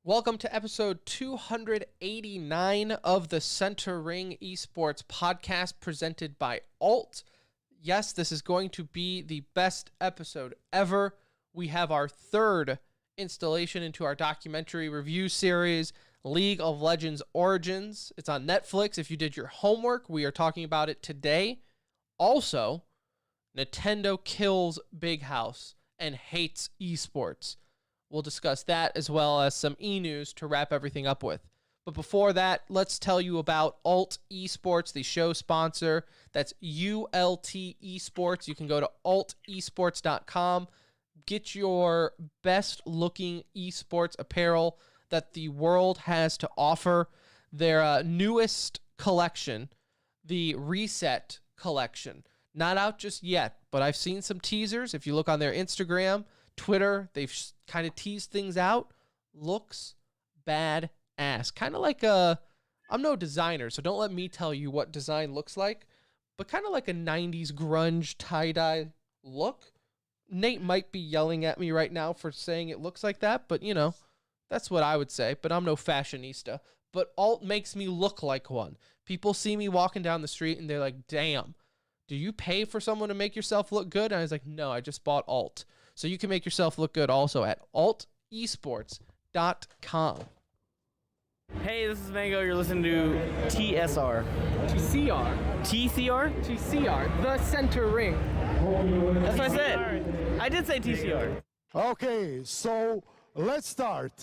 Welcome to episode 289 of the Center Ring Esports podcast presented by Alt. Yes, this is going to be the best episode ever. We have our third installation into our documentary review series, League of Legends Origins. It's on Netflix. If you did your homework, we are talking about it today. Also, Nintendo kills Big House and hates esports. We'll discuss that as well as some e-news to wrap everything up with. But before that, let's tell you about Alt Esports, the show sponsor. That's ULT Esports. You can go to altesports.com. Get your best looking esports apparel that the world has to offer. Their newest collection, the Reset collection. Not out just yet, but I've seen some teasers. If you look on their Instagram, Twitter, they've kind of teased things out. Looks bad ass. Kind of like I'm no designer, so don't let me tell you what design looks like, but kind of like a 90s grunge tie-dye look. Nate might be yelling at me right now for saying it looks like that, but that's what I would say, but I'm no fashionista. But Alt makes me look like one. People see me walking down the street and they're like, damn, do you pay for someone to make yourself look good? And I was like, no, I just bought Alt. So you can make yourself look good also at altesports.com. Hey, this is Mango. You're listening to TSR. TCR. TCR? TCR, the Center Ring. That's what I said. I did say TCR. Okay, so let's start.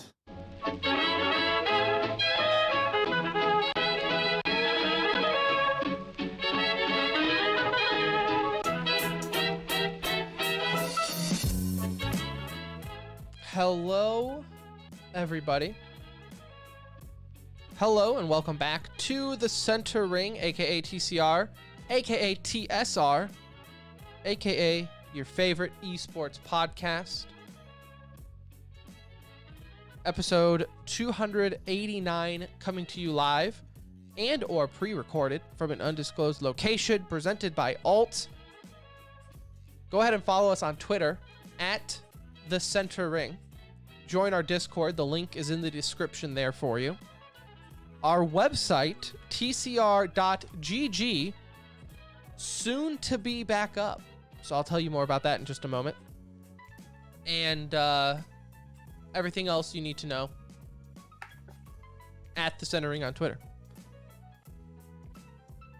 Hello, everybody. Hello, and welcome back to the Center Ring, aka TCR, aka TSR, aka your favorite esports podcast. Episode 289 coming to you live and or pre-recorded from an undisclosed location, presented by Alt. Go ahead and follow us on Twitter at the Center Ring. Join our Discord. The link is in the description there for you. Our website, tcr.gg, soon to be back up. So I'll tell you more about that in just a moment. And everything else you need to know at the Center Ring on Twitter.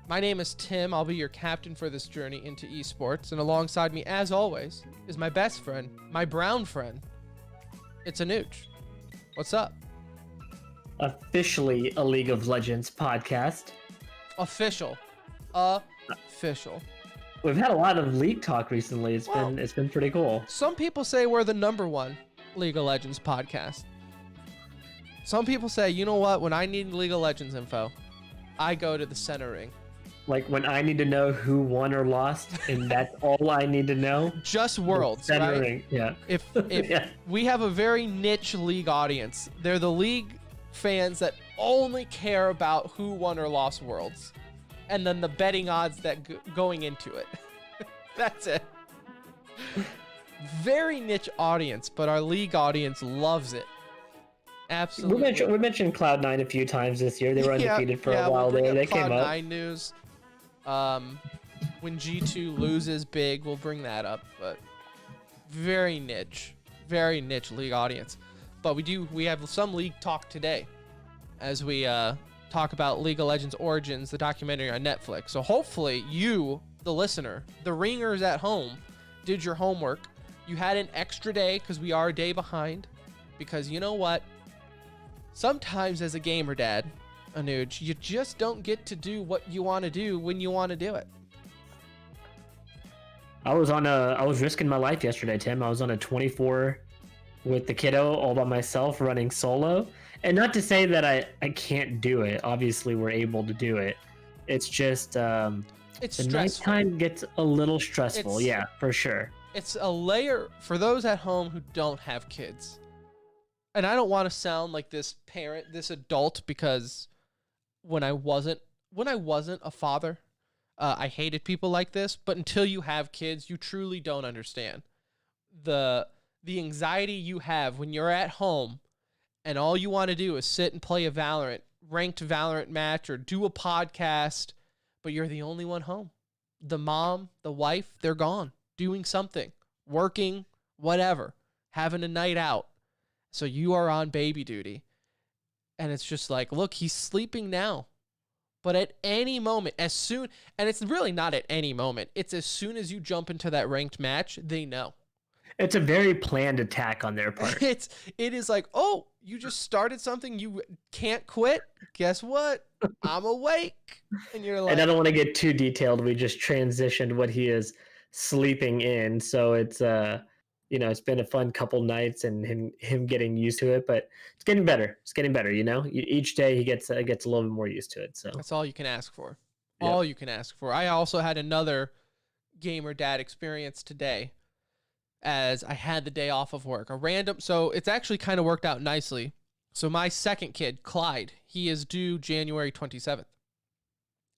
My name is Tim. I'll be your captain for this journey into esports. And alongside me, as always, is my best friend, my brown friend. It's Anuj. What's up? Officially a League of Legends podcast. Official. We've had a lot of League talk recently. It's been pretty cool. Some people say we're the number one League of Legends podcast. Some people say, you know what? When I need League of Legends info, I go to the Center Ring. Like when I need to know who won or lost, and that's all I need to know. Just Worlds, right? Ring. Yeah. If Yeah. We have a very niche League audience. They're the League fans that only care about who won or lost Worlds, and then the betting odds that going into it. That's it. Very niche audience, but our League audience loves it. Absolutely. We mentioned Cloud9 a few times this year. They were undefeated for a while there. They came up. Cloud9 news. When G2 loses big, we'll bring that up. But very niche League audience. But we have some League talk today as we talk about League of Legends Origins, the documentary on Netflix. So hopefully you, the listener, the ringers at home, did your homework. You had an extra day because we are a day behind. Because you know what? Sometimes as a gamer dad, Anuj, you just don't get to do what you want to do when you want to do it. I was risking my life yesterday, Tim. I was on a 24 with the kiddo all by myself running solo. And not to say that I can't do it. Obviously, we're able to do it. It's just It's the stressful. nighttime gets a little stressful. Yeah, for sure. It's a layer for those at home who don't have kids. And I don't want to sound like this parent, this adult, because when I wasn't a father, I hated people like this. But until you have kids, you truly don't understand the anxiety you have when you're at home and all you want to do is sit and play a ranked Valorant match or do a podcast, but you're the only one home. The mom, the wife, they're gone doing something, working, whatever, having a night out. So you are on baby duty. And it's just like, look, he's sleeping now. But at any moment, and it's really not at any moment, it's as soon as you jump into that ranked match, they know. It's a very planned attack on their part. It is like, oh, you just started something, you can't quit. Guess what? I'm awake. And you're like, And I don't want to get too detailed. We just transitioned what he is sleeping in, so it's it's been a fun couple nights and him getting used to it, but it's getting better. It's getting better. Each day he gets a little bit more used to it. So that's all you can ask for. Yep. All you can ask for. I also had another gamer dad experience today, as I had the day off of work. So it's actually kind of worked out nicely. So my second kid, Clyde, he is due January 27th.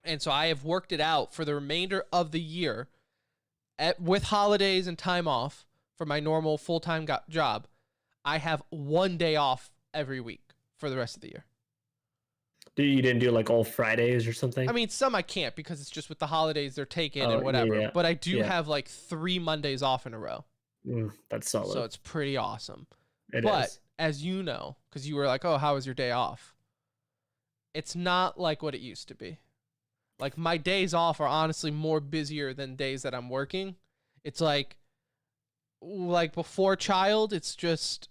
And so I have worked it out for the remainder of the year with holidays and time off for my normal full-time job. I have one day off every week for the rest of the year. You didn't do like all Fridays or something? I mean, some I can't because it's just with the holidays they're taken and whatever. Yeah. But I do have like 3 Mondays off in a row. That's solid. So it's pretty awesome. It but is. as you know, because you were like, oh, how was your day off? It's not like what it used to be. Like my days off are honestly more busier than days that I'm working. It's like before child, it's just,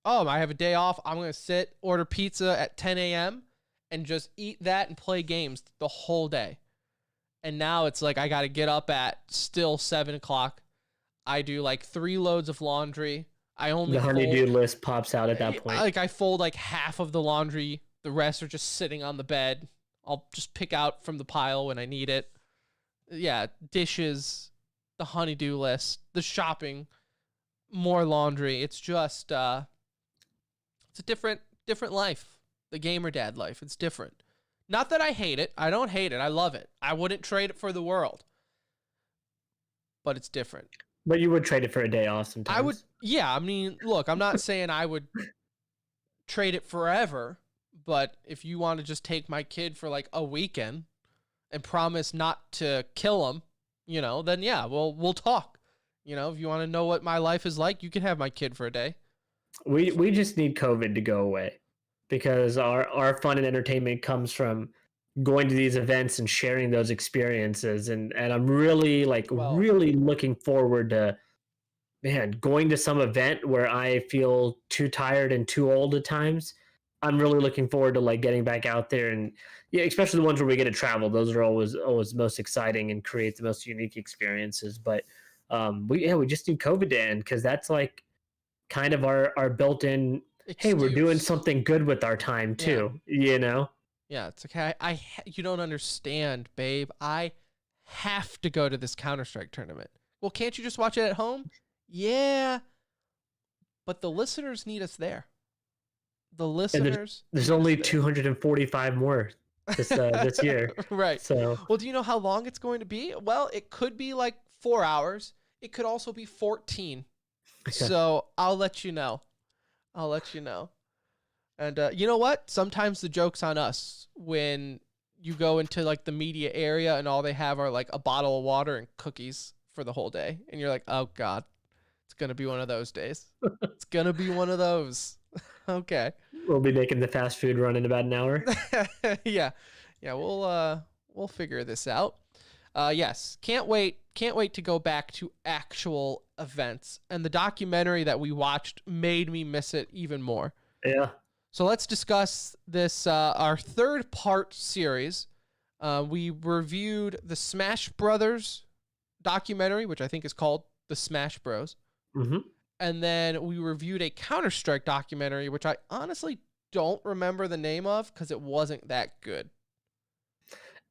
oh, I have a day off. I'm going to sit, order pizza at 10 a.m. and just eat that and play games the whole day. And now it's like I got to get up at still 7 o'clock. I do like 3 loads of laundry. The honey-do list pops out at that point. Like I fold like half of the laundry. The rest are just sitting on the bed. I'll just pick out from the pile when I need it. Yeah, dishes, the honey-do list, the shopping, more laundry. It's just, it's a different life. The gamer dad life. It's different. Not that I hate it. I don't hate it. I love it. I wouldn't trade it for the world. But it's different. But you would trade it for a day off sometimes. I would, yeah. I mean, look, I'm not saying I would trade it forever, but if you want to just take my kid for like a weekend and promise not to kill him, then yeah, we'll talk. If you want to know what my life is like, you can have my kid for a day. We just need COVID to go away, because our fun and entertainment comes from going to these events and sharing those experiences, and I'm really really looking forward to going to some event where I feel too tired and too old at times. I'm really looking forward to like getting back out there, and especially the ones where we get to travel. Those are always most exciting and create the most unique experiences. But we just need COVID to end, because that's like kind of our built-in excuse. Hey, we're doing something good with our time too. Yeah, it's okay. You don't understand, babe. I have to go to this Counter-Strike tournament. Well, can't you just watch it at home? Yeah, but the listeners need us there. The listeners. There's only 245 more this year. Right. So. Well, do you know how long it's going to be? Well, it could be like 4 hours. It could also be 14. So I'll let you know. And you know what? Sometimes the joke's on us when you go into like the media area and all they have are like a bottle of water and cookies for the whole day. And you're like, oh God, it's going to be one of those days. It's going to be one of those. Okay. We'll be making the fast food run in about an hour. Yeah. We'll figure this out. Yes. Can't wait to go back to actual events. And the documentary that we watched made me miss it even more. Yeah. So let's discuss this, our 3rd part series. We reviewed the Smash Brothers documentary, which I think is called The Smash Bros. Mm-hmm. And then we reviewed a Counter-Strike documentary, which I honestly don't remember the name of because it wasn't that good.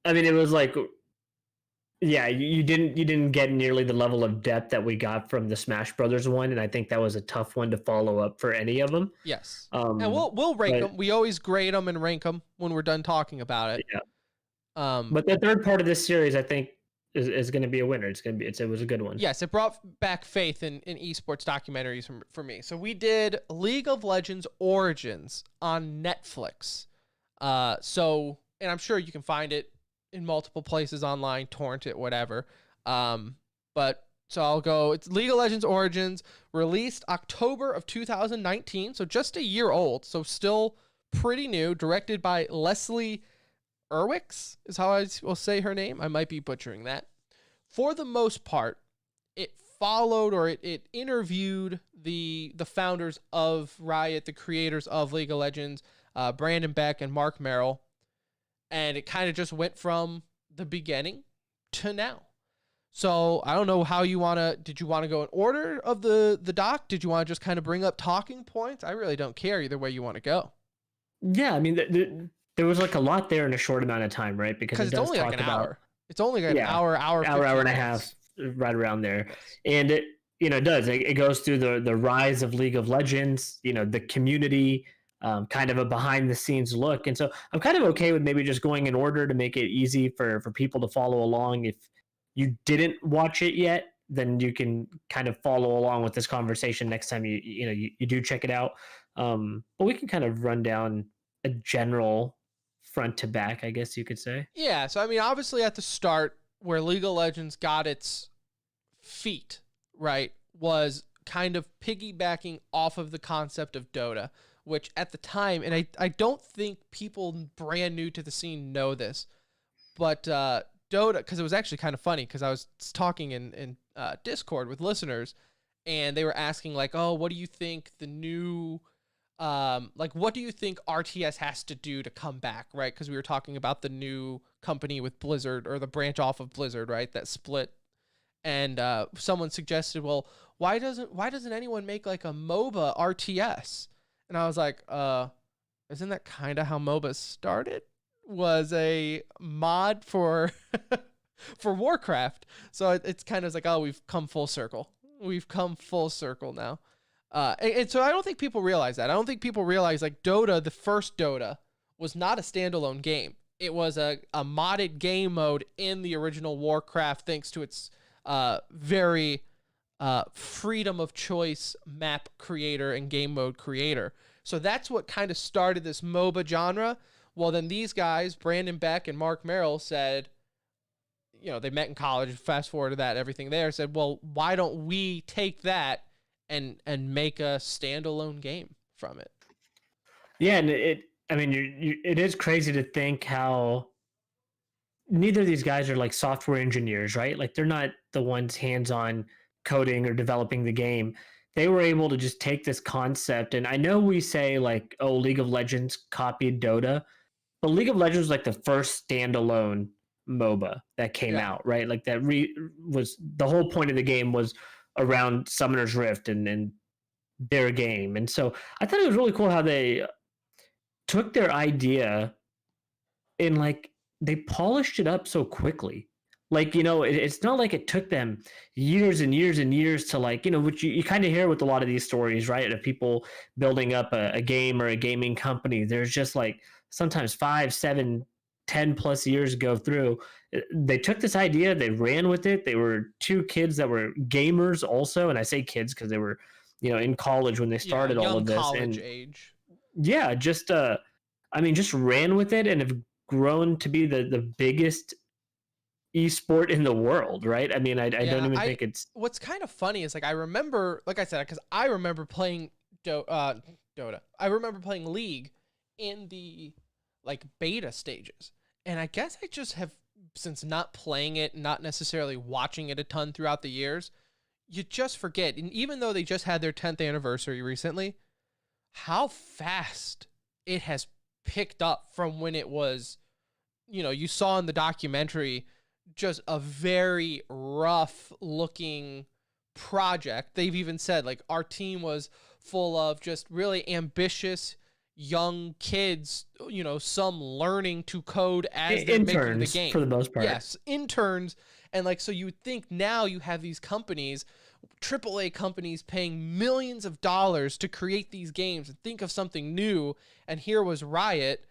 I mean, it was like, yeah, you didn't get nearly the level of depth that we got from the Smash Brothers one, and I think that was a tough one to follow up for any of them. Yes, and we'll rank them. We always grade them and rank them when we're done talking about it. Yeah. But the 3rd part of this series, I think, is going to be a winner. It was a good one. Yes, it brought back faith in esports documentaries for me. So we did League of Legends Origins on Netflix. And I'm sure you can find it in multiple places online, torrent it, whatever. So I'll go. It's League of Legends Origins, released October of 2019, so just a year old, so still pretty new. Directed by Leslie Erwix is how I will say her name. I might be butchering that. For the most part, it followed or it interviewed the founders of Riot, the creators of League of Legends, Brandon Beck and Mark Merrill, and it kind of just went from the beginning to now. So I don't know how you want to, did you want to go in order of the doc? Did you want to just kind of bring up talking points? I really don't care either way you want to go. Yeah, I mean, there was like a lot there in a short amount of time, right? Because it's only like an hour. It's only like an hour and a half, right around there. And it does. It goes through the rise of League of Legends, the community, kind of a behind the scenes look. And so I'm kind of okay with maybe just going in order to make it easy for people to follow along. If you didn't watch it yet, then you can kind of follow along with this conversation next time you do check it out. But we can kind of run down a general front to back, I guess you could say. Yeah. So, I mean, obviously at the start where League of Legends got its feet, right, was kind of piggybacking off of the concept of Dota, which at the time, and I don't think people brand new to the scene know this, but Dota, because it was actually kind of funny, because I was talking in Discord with listeners, and they were asking, like, oh, what do you think the new, what do you think RTS has to do to come back, right? Because we were talking about the new company with Blizzard, or the branch off of Blizzard, right, that split. And someone suggested, well, why doesn't anyone make like a MOBA RTS? And I was like, isn't that kind of how MOBA started? Was a mod for for Warcraft. So it's kind of like, oh, we've come full circle. We've come full circle now. And so I don't think people realize that. I don't think people realize, like, Dota, the first Dota, was not a standalone game. It was a modded game mode in the original Warcraft, thanks to its very freedom of choice map creator and game mode creator. So that's what kind of started this MOBA genre. Well, then these guys, Brandon Beck and Mark Merrill, said, they met in college, fast forward to that, everything there, said, well, why don't we take that and make a standalone game from it? Yeah, and it is crazy to think how neither of these guys are like software engineers, right? Like, they're not the ones hands-on coding or developing the game. They were able to just take this concept, and I know we say like, oh, League of Legends copied Dota, but League of Legends was like the first standalone MOBA that came out, right? Like that was the whole point of the game was around Summoner's Rift and their game. And so I thought it was really cool how they took their idea and like they polished it up so quickly. Like, it's not like it took them years and years and years to like, which you kind of hear with a lot of these stories, right? Of people building up a game or a gaming company. There's just like sometimes 5, 7, 10 plus years go through. They took this idea, they ran with it. They were two kids that were gamers also. And I say kids because they were, in college when they started all of this. College age. Yeah, just ran with it and have grown to be the biggest esport in the world, right? I mean, I don't even think it's... What's kind of funny is, like, I remember, like I said, because I remember playing Dota. I remember playing League in the, like, beta stages. And I guess I just have, since not playing it, not necessarily watching it a ton throughout the years, you just forget. And even though they just had their 10th anniversary recently, how fast it has picked up from when it was, you saw in the documentary, just a very rough looking project. They've even said, like, our team was full of just really ambitious young kids, some learning to code as they're making the game. For the most part. Yes, interns. And like, so you would think now you have these companies, AAA companies, paying millions of dollars to create these games and think of something new. And here was Riot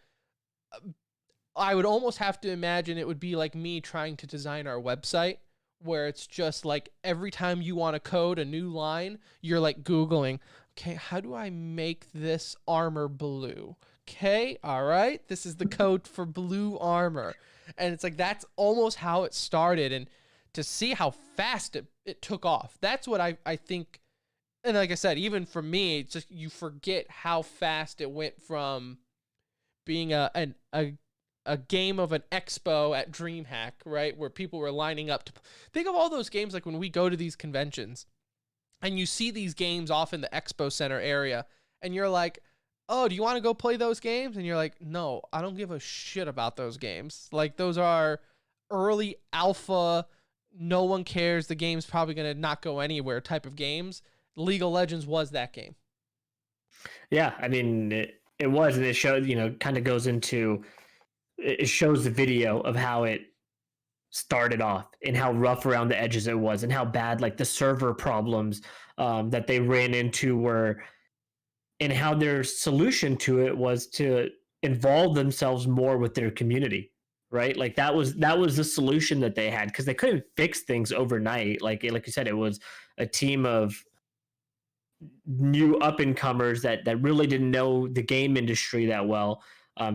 I would almost have to imagine it would be like me trying to design our website, where it's just like every time you want to code a new line, you're like Googling, okay, how do I make this armor blue? Okay, all right, this is the code for blue armor. And it's like, that's almost how it started. And to see how fast it took off, that's what I think. And like I said, even for me, it's just, you forget how fast it went from being a game of an expo at DreamHack, right? Where people were lining up to think of all those games, like when we go to these conventions and you see these games off in the expo center area and you're like, oh, do you want to go play those games? And you're like, no, I don't give a shit about those games. Like, those are early alpha, no one cares, the game's probably going to not go anywhere type of games. League of Legends was that game. Yeah, I mean, it was, and it showed, kind of goes into, it shows the video of how it started off and how rough around the edges it was and how bad, like, the server problems that they ran into were, and how their solution to it was to involve themselves more with their community, right? Like, that was the solution that they had, because they couldn't fix things overnight. Like you said, it was a team of new up-and-comers that really didn't know the game industry that well,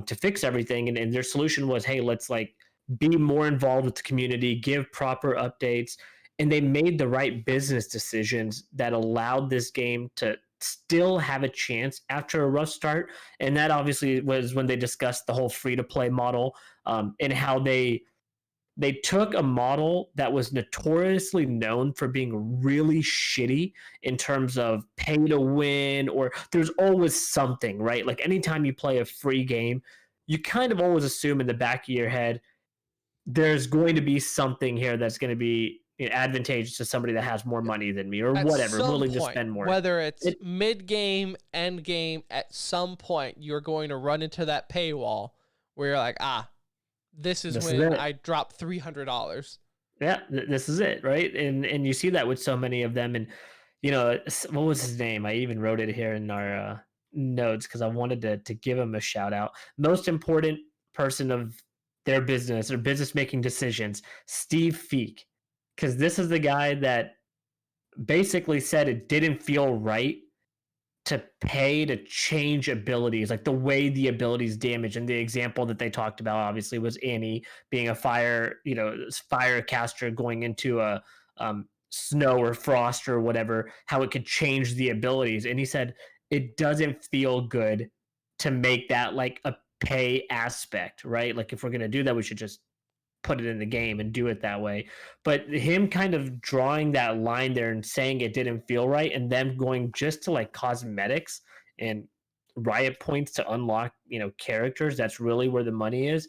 to fix everything. And their solution was, hey, let's like be more involved with the community, give proper updates. And they made the right business decisions that allowed this game to still have a chance after a rough start. And that obviously was when they discussed the whole free-to-play model, and how they took a model that was notoriously known for being really shitty in terms of pay to win, or there's always something, right? Like, anytime you play a free game, you kind of always assume in the back of your head, there's going to be something here that's going to be advantageous to somebody that has more money than me, or At whatever, some willing to point, spend more. Whether it's mid-game, end-game, at some point, you're going to run into that paywall where you're like, this is when I drop $300. Yeah, this is it, right? And you see that with so many of them. And, what was his name? I even wrote it here in our notes because I wanted to give him a shout out. Most important person of their business or business making decisions, Steve Feek. Because this is the guy that basically said it didn't feel right to pay to change abilities, like the way the abilities damage. And the example that they talked about obviously was Annie being a fire caster going into a snow or frost or whatever, how it could change the abilities. And he said it doesn't feel good to make that like a pay aspect, right? Like, if we're going to do that, we should just put it in the game and do it that way. But him kind of drawing that line there and saying it didn't feel right, and then going just to like cosmetics and riot points to unlock, characters, that's really where the money is.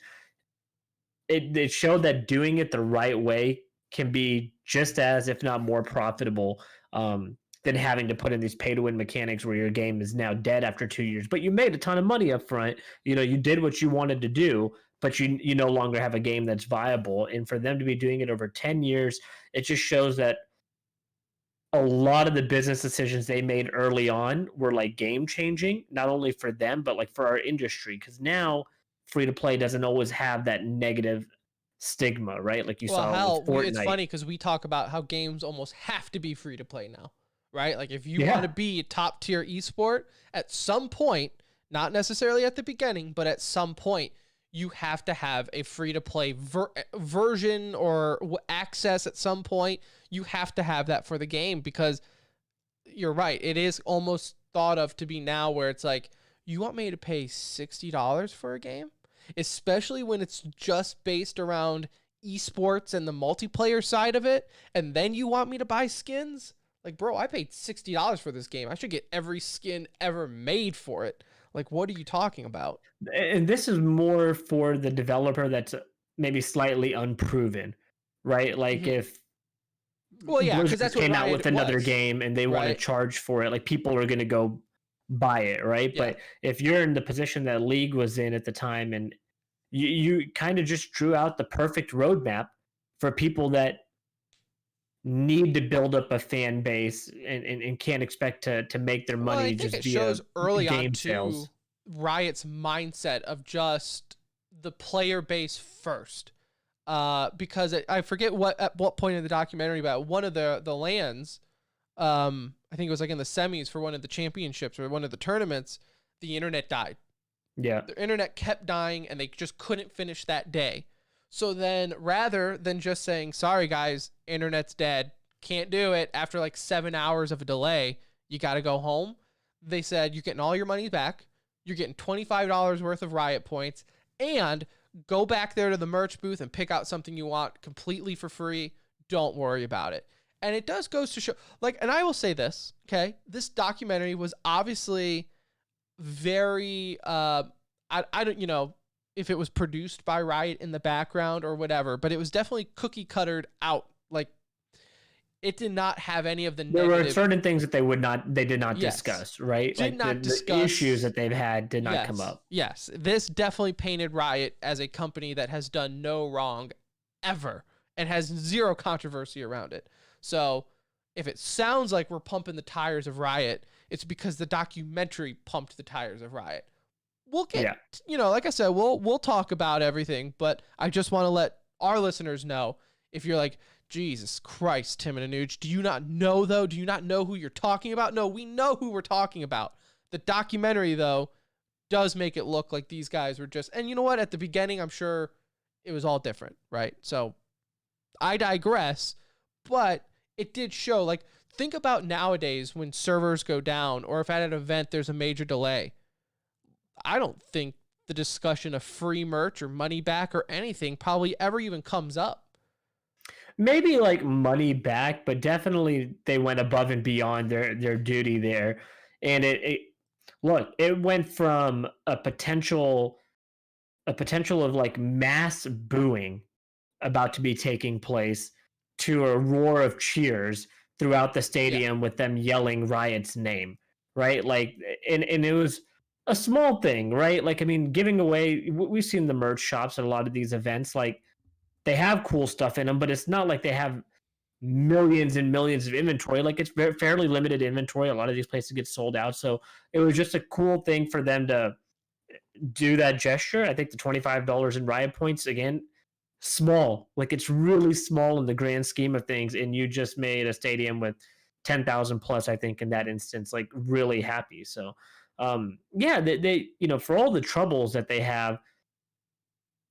It showed that doing it the right way can be just as, if not more profitable, than having to put in these pay to win mechanics where your game is now dead after 2 years, but you made a ton of money up front. You did what you wanted to do, but you no longer have a game that's viable. And for them to be doing it over 10 years, it just shows that a lot of the business decisions they made early on were like game changing, not only for them, but like for our industry. Because now free to play doesn't always have that negative stigma, right? Like you saw with Fortnite. It's funny because we talk about how games almost have to be free to play now, right? Like, if you want to be a top tier esport, at some point, not necessarily at the beginning, but at some point, you have to have a free-to-play version or access at some point. You have to have that for the game, because you're right. It is almost thought of to be now where it's like, you want me to pay $60 for a game? Especially when it's just based around esports and the multiplayer side of it, and then you want me to buy skins? Like, bro, I paid $60 for this game. I should get every skin ever made for it. Like, what are you talking about? And this is more for the developer that's maybe slightly unproven, right? Like, if because that's what came out Riot with another was. game and they want to charge for it, like, people are going to go buy it, right? Yeah. But if you're in the position that League was in at the time, and you kind of just drew out the perfect roadmap for people that need to build up a fan base and can't expect to make their money I think just it via shows early game on sales. too Riot's mindset of just the player base first. Because I forget at what point in the documentary, but one of the lands, I think it was like in the semis for one of the championships or one of the tournaments, the internet died. Yeah. The internet kept dying and they just couldn't finish that day. So then rather than just saying, sorry guys, internet's dead, can't do it, after like 7 hours of a delay, you got to go home. They said, you're getting all your money back. You're getting $25 worth of Riot points, and go back there to the merch booth and pick out something you want completely for free. Don't worry about it. And it does goes to show, like, and I will say this, okay? This documentary was obviously very, I don't, you know, if it was produced by Riot in the background or whatever, but it was definitely cookie cuttered out. Like, it did not have any of the There negative. were certain things that they did not Yes. discuss, right? Did not discuss. The issues that they've had did not Yes. come up. Yes, this definitely painted Riot as a company that has done no wrong ever and has zero controversy around it. So if it sounds like we're pumping the tires of Riot, it's because the documentary pumped the tires of Riot. We'll get, you know, like I said, we'll talk about everything, but I just want to let our listeners know, if you're like, Jesus Christ, Tim and Anuj, do you not know, though? Do you not know who you're talking about? No, we know who we're talking about. The documentary, though, does make it look like these guys were just, and you know what? At the beginning, I'm sure it was all different, right? So I digress, but it did show, like, think about nowadays when servers go down, or if at an event there's a major delay. I don't think the discussion of free merch or money back or anything probably ever even comes up. Maybe like money back, but definitely they went above and beyond their duty there. And it went from a potential of like mass booing about to be taking place to a roar of cheers throughout the stadium with them yelling Riot's name, right? Like, and it was a small thing, right? Like, I mean, giving away, we've seen the merch shops at a lot of these events, like, they have cool stuff in them, but it's not like they have millions and millions of inventory. Like, it's fairly limited inventory. A lot of these places get sold out. So it was just a cool thing for them to do that gesture. I think the $25 in Riot points, again, small. Like, it's really small in the grand scheme of things. And you just made a stadium with 10,000 plus, I think, in that instance, like, really happy. So, they you know, for all the troubles that they have,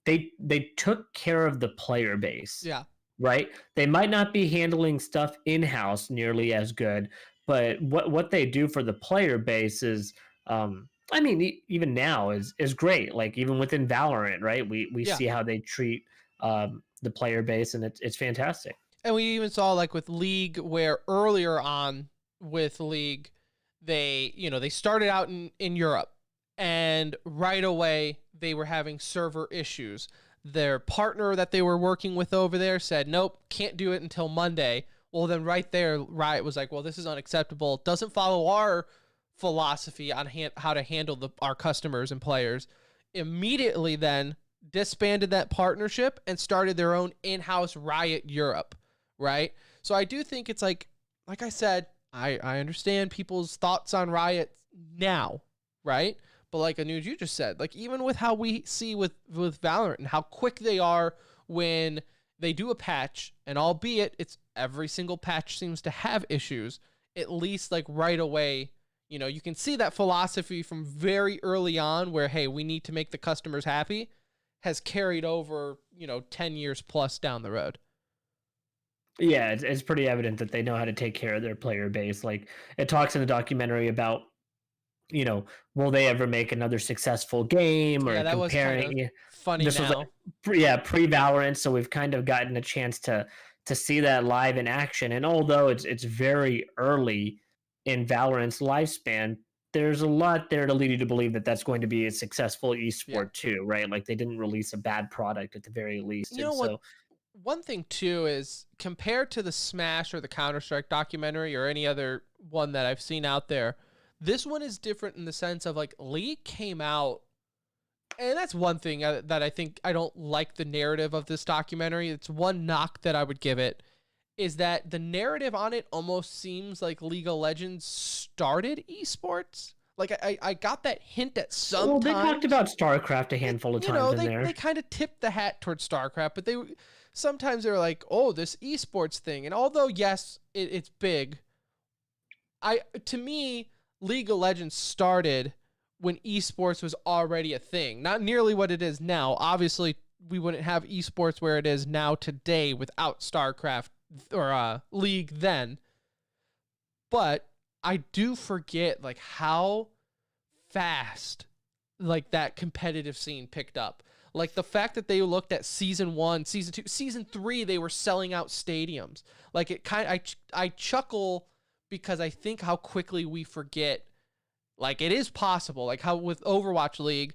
they took care of the player base. Yeah. Right? They might not be handling stuff in-house nearly as good, but what they do for the player base is, I mean, even now is great. Like, even within Valorant, right? We see how they treat the player base, and it's fantastic. And we even saw, like, with League, where earlier on with League, they started out in Europe, and right away they were having server issues. Their partner that they were working with over there said, nope, can't do it until Monday. Well, then right there, Riot was like, well, this is unacceptable. It doesn't follow our philosophy on how to handle our customers and players. Immediately then disbanded that partnership and started their own in-house Riot Europe, right? So I do think it's like I said, I understand people's thoughts on Riot now, right? But like Anuj, you just said, like, even with how we see with Valorant and how quick they are when they do a patch, and albeit it's every single patch seems to have issues, at least like right away, you know, you can see that philosophy from very early on where, hey, we need to make the customers happy, has carried over, 10 years plus down the road. Yeah, it's pretty evident that they know how to take care of their player base. Like, it talks in the documentary about, will they ever make another successful game, or that comparing? Was kind of funny this now. was like, pre-Valorant, so we've kind of gotten a chance to see that live in action. And although it's very early in Valorant's lifespan, there's a lot there to lead you to believe that that's going to be a successful esport too, right? Like, they didn't release a bad product at the very least. You know what? One thing too is, compared to the Smash or the Counter-Strike documentary or any other one that I've seen out there, this one is different in the sense of, like, League came out, and that's one thing that I think I don't like the narrative of this documentary. It's one knock that I would give it, is that the narrative on it almost seems like League of Legends started esports. Like I got that hint at some Well, they times. talked about StarCraft a handful of times in they, there. They kind of tipped the hat towards StarCraft, but sometimes they were like, oh, this esports thing. And although, yes, it's big, to me, League of Legends started when esports was already a thing. Not nearly what it is now. Obviously, we wouldn't have esports where it is now today without StarCraft or League then. But I do forget like how fast like that competitive scene picked up. Like the fact that they looked at season 1, season 2, season 3, they were selling out stadiums. Like it I chuckle because I think how quickly we forget like it is possible. Like how with Overwatch League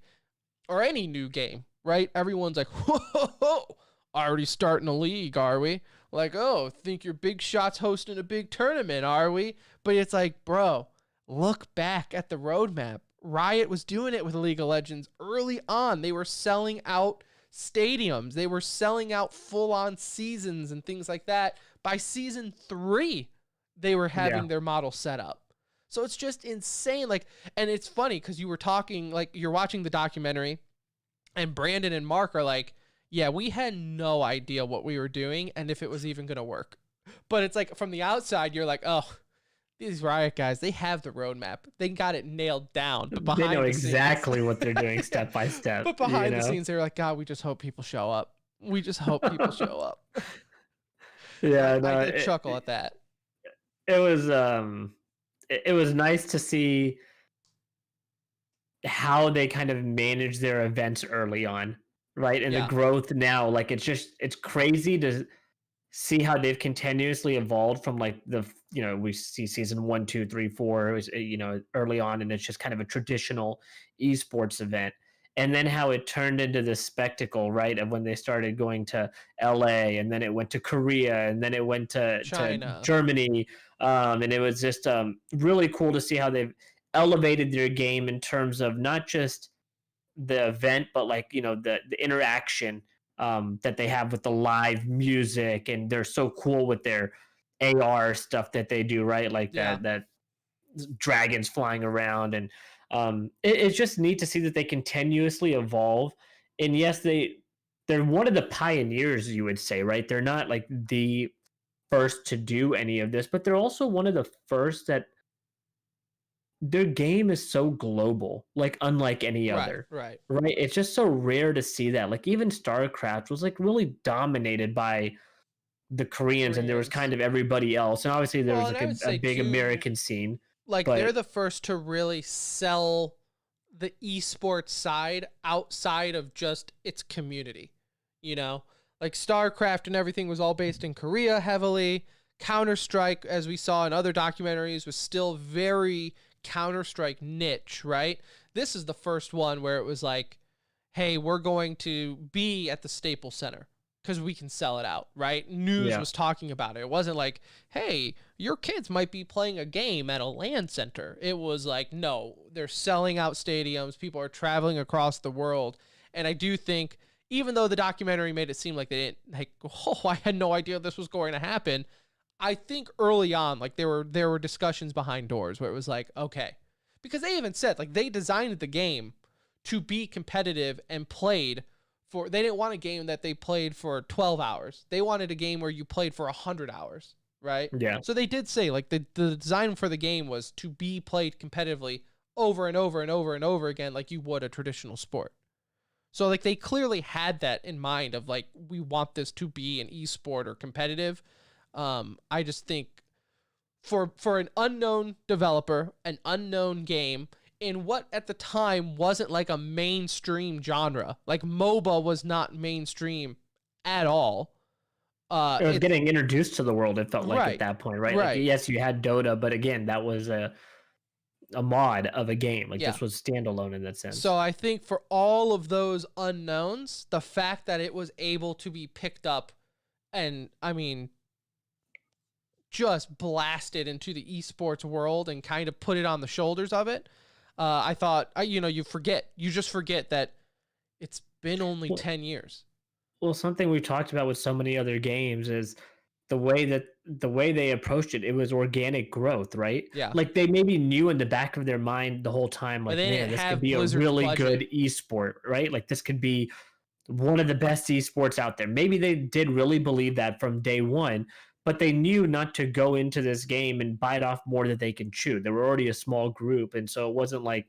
or any new game, right? Everyone's like, whoa, already starting a league, are we? Like, oh, think your big shot's hosting a big tournament, are we? But it's like, bro, look back at the roadmap. Riot was doing it with League of Legends early on. They were selling out stadiums. They were selling out full-on seasons and things like that. By season 3, they were having their model set up. So it's just insane. Like, and it's funny because you were talking, like, you're watching the documentary, and Brandon and Mark are like, yeah, we had no idea what we were doing and if it was even going to work. But it's like from the outside, you're like, oh, these Riot guys, they have the roadmap. They got it nailed down. But behind they know the exactly scenes, what they're doing step by step. But behind the scenes, they're like, God, we just hope people show up. We just hope people show up. Yeah, no, I did chuckle at that. It was nice to see how they kind of manage their events early on, right? And the growth now, like it's crazy to see how they've continuously evolved from like we see season 1, 2, 3, 4, it was, early on, and it's just kind of a traditional esports event. And then how it turned into this spectacle, right? Of when they started going to LA, and then it went to Korea, and then it went to Germany. And it was just really cool to see how they've elevated their game in terms of not just the event, but like, the interaction that they have with the live music. And they're so cool with their AR stuff that they do, right? Like that dragons flying around. And it's just neat to see that they continuously evolve. And yes, they're one of the pioneers, you would say, right? They're not like the first to do any of this, but they're also one of the first that their game is so global, like unlike any other. Right. It's just so rare to see that. Like even StarCraft was like really dominated by the Koreans, and there was kind of everybody else. And obviously there was like a big American scene. Like they're the first to really sell the esports side outside of just its community, Like StarCraft and everything was all based in Korea heavily. Counter-Strike, as we saw in other documentaries, was still very Counter-Strike niche, right? This is the first one where it was like, hey, we're going to be at the Staples Center because we can sell it out, right? News was talking about it. It wasn't like, hey, your kids might be playing a game at a LAN center. It was like, no, they're selling out stadiums. People are traveling across the world. And I do think, even though the documentary made it seem like they didn't, like, oh, I had no idea this was going to happen. I think early on, like there were discussions behind doors where it was like, okay, because they even said like they designed the game to be competitive and played for. They didn't want a game that they played for 12 hours. They wanted a game where you played for 100 hours, right? Yeah. So they did say like the design for the game was to be played competitively over and over and over and over again, like you would a traditional sport. So like they clearly had that in mind of like, we want this to be an esport or competitive. I just think for an unknown developer, an unknown game in what at the time wasn't like a mainstream genre, like MOBA was not mainstream at all. It was getting introduced to the world, it felt like at that point, right? Right. Like, yes, you had Dota, but again, that was a mod of a game. Like this was standalone in that sense. So I think for all of those unknowns, the fact that it was able to be picked up and, I mean, just blasted into the esports world and kind of put it on the shoulders of it. I thought, you just forget that it's been only 10 years. Well, something we've talked about with so many other games is the way they approached it was organic growth, right? Yeah. Like they maybe knew in the back of their mind the whole time, like, they man, didn't this have could be Blizzard's a really budget. good esport, right? Like this could be one of the best esports out there. Maybe they did really believe that from day one, but they knew not to go into this game and bite off more than they can chew. They were already a small group, and so it wasn't like,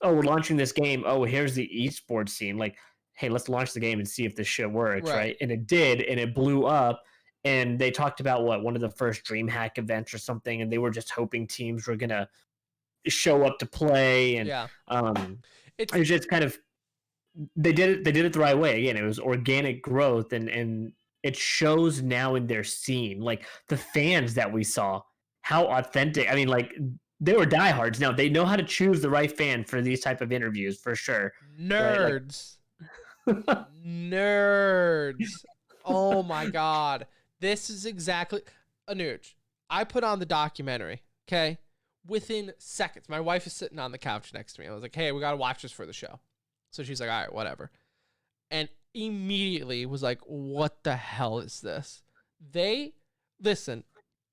oh, we're launching this game. Oh, here's the esports scene. Like, hey, let's launch the game and see if this shit works, right? And it did, and it blew up. And they talked about one of the first DreamHack events or something, and they were just hoping teams were gonna show up to play, and it was just kind of they did it the right way. Again, it was organic growth, and it shows now in their scene, like the fans that we saw, how authentic. I mean, like they were diehards. Now they know how to choose the right fan for these type of interviews for sure. Nerds, right? Like, nerds. Oh my god, this is exactly Anuj. I put on the documentary. Okay, within seconds, my wife is sitting on the couch next to me. I was like, "Hey, we gotta watch this for the show." So she's like, all right, whatever. And immediately was like, what the hell is this? Listen,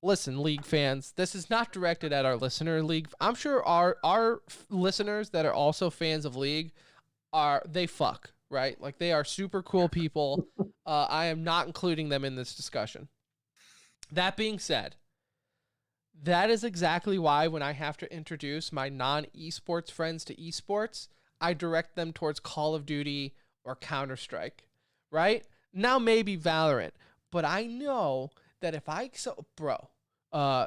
League fans, this is not directed at our listener League. I'm sure our listeners that are also fans of League they fuck, right? Like they are super cool people. I am not including them in this discussion. That being said, that is exactly why when I have to introduce my non-esports friends to esports, I direct them towards Call of Duty or Counter-Strike, right? Now maybe Valorant, but I know that if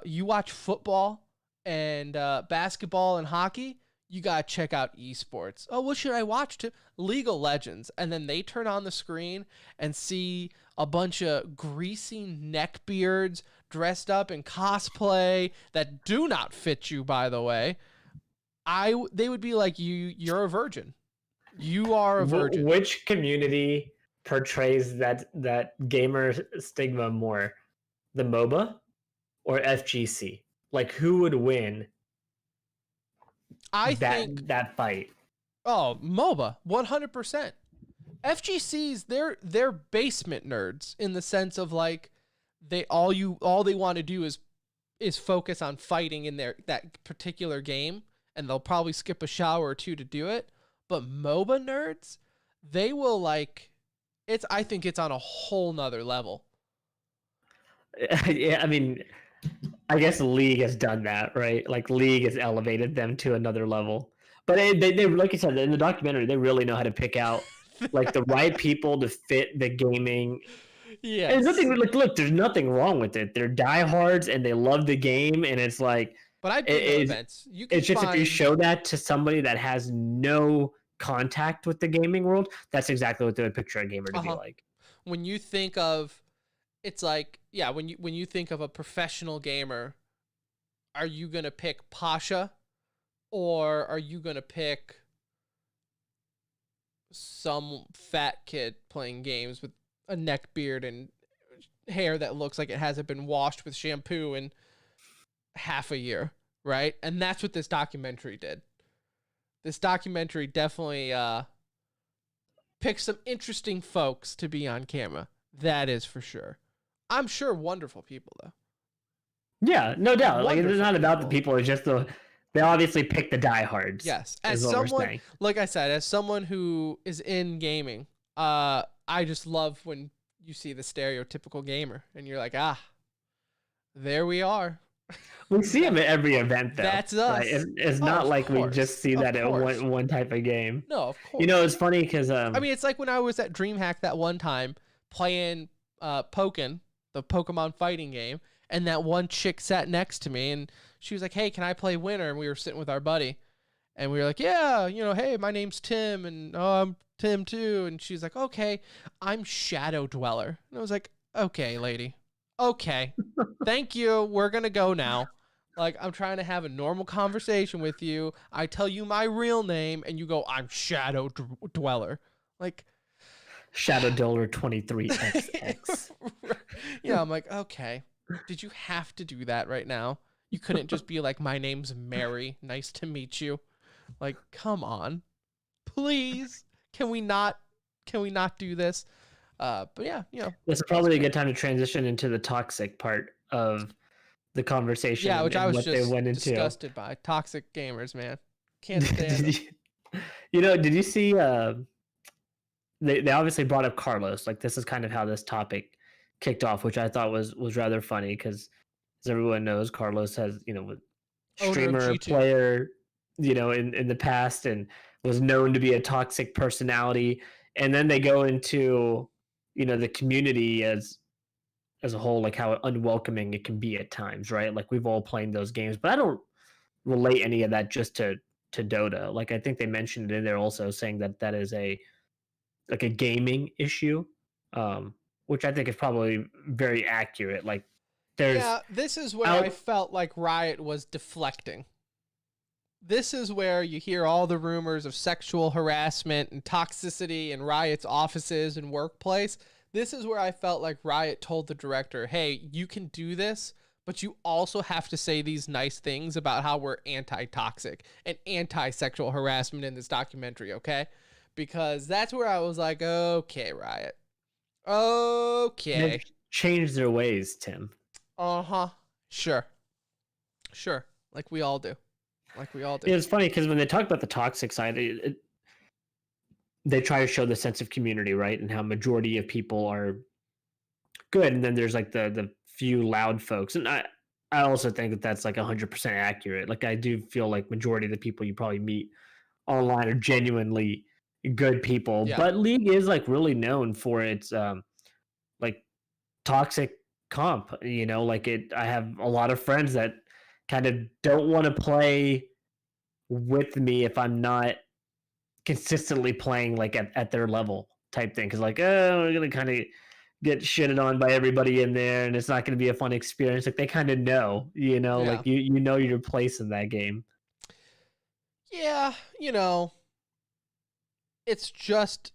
you watch football and basketball and hockey, you got to check out esports. Oh, what should I watch? League of Legends. And then they turn on the screen and see a bunch of greasy neckbeards dressed up in cosplay that do not fit you, by the way. They would be like, you're a virgin. You are a virgin. Which community portrays that gamer stigma more? The MOBA or FGC? Like who would win that fight? Oh, MOBA, 100%. FGCs, they're basement nerds in the sense of like all they want to do is focus on fighting in that particular game. And they'll probably skip a shower or two to do it. But MOBA nerds, they will like, I think it's on a whole nother level. Yeah, I mean, I guess League has done that, right? Like League has elevated them to another level. But they like you said, in the documentary, they really know how to pick out like the right people to fit the gaming. Yeah. There's nothing look, there's nothing wrong with it. They're diehards and they love the game, and it's like, but I've been to events. It's just if you show that to somebody that has no contact with the gaming world, that's exactly what they would picture a gamer to be like. When you think of, it's like, yeah, when you think of a professional gamer, are you gonna pick Pasha, or are you gonna pick some fat kid playing games with a neck beard and hair that looks like it hasn't been washed with shampoo in half a year, right? And that's what this documentary did. This documentary definitely picked some interesting folks to be on camera. That is for sure. I'm sure wonderful people, though. Yeah, no doubt. Like, it's not about the people. It's just they obviously pick the diehards. Yes. As someone, like I said, as someone who is in gaming, I just love when you see the stereotypical gamer and you're like, there we are. We see them at every event, though. That's us. Right? It's not like we just see that at one type of game. No, of course. You know, it's funny because I mean, it's like when I was at DreamHack that one time playing Pokken, the Pokemon fighting game, and that one chick sat next to me, and she was like, "Hey, can I play Winner?" And we were sitting with our buddy, and we were like, "Yeah, hey, my name's Tim, and I'm Tim too." And she's like, "Okay, I'm Shadow Dweller." And I was like, "Okay, lady. Okay, thank you. We're gonna go now. Like, I'm trying to have a normal conversation with you. I tell you my real name, and you go, I'm Shadow Dweller. Like, Shadow Dweller 23XX. Yeah, I'm like, okay. Did you have to do that right now? You couldn't just be like, my name's Mary. Nice to meet you. Like, come on. Please. Can we not do this? But yeah, This is probably a good time to transition into the toxic part of the conversation yeah, which I and was what they just went into. disgusted by. Toxic gamers, man. Can't stand them. Did you see they obviously brought up Carlos. Like this is kind of how this topic kicked off, which I thought was rather funny because as everyone knows, Carlos has, Owner of streamer G2. player, in the past and was known to be a toxic personality. And then they go into, the community as a whole, like how unwelcoming it can be at times, right? Like we've all played those games, but I don't relate any of that just to Dota. Like I think they mentioned it in there also saying that is a gaming issue, which I think is probably very accurate. Like there's Yeah, this is where I felt like Riot was deflecting. This is where you hear all the rumors of sexual harassment and toxicity in Riot's offices and workplace. This is where I felt like Riot told the director, hey, you can do this, but you also have to say these nice things about how we're anti-toxic and anti-sexual harassment in this documentary, okay? Because that's where I was like, okay, Riot. Okay. They've changed their ways, Tim. Uh-huh. Sure. Like we all do. It's funny because when they talk about the toxic side, they try to show the sense of community, right? And how majority of people are good. And then there's like the few loud folks. And I also think that that's like 100% accurate. Like I do feel like majority of the people you probably meet online are genuinely good people. Yeah. But League is like really known for its like toxic comp, I have a lot of friends that kind of don't want to play with me if I'm not consistently playing like at their level type thing, because like, oh, we're gonna kind of get shitted on by everybody in there and it's not going to be a fun experience. Like they kind of know, like you know your place in that game. Yeah, it's just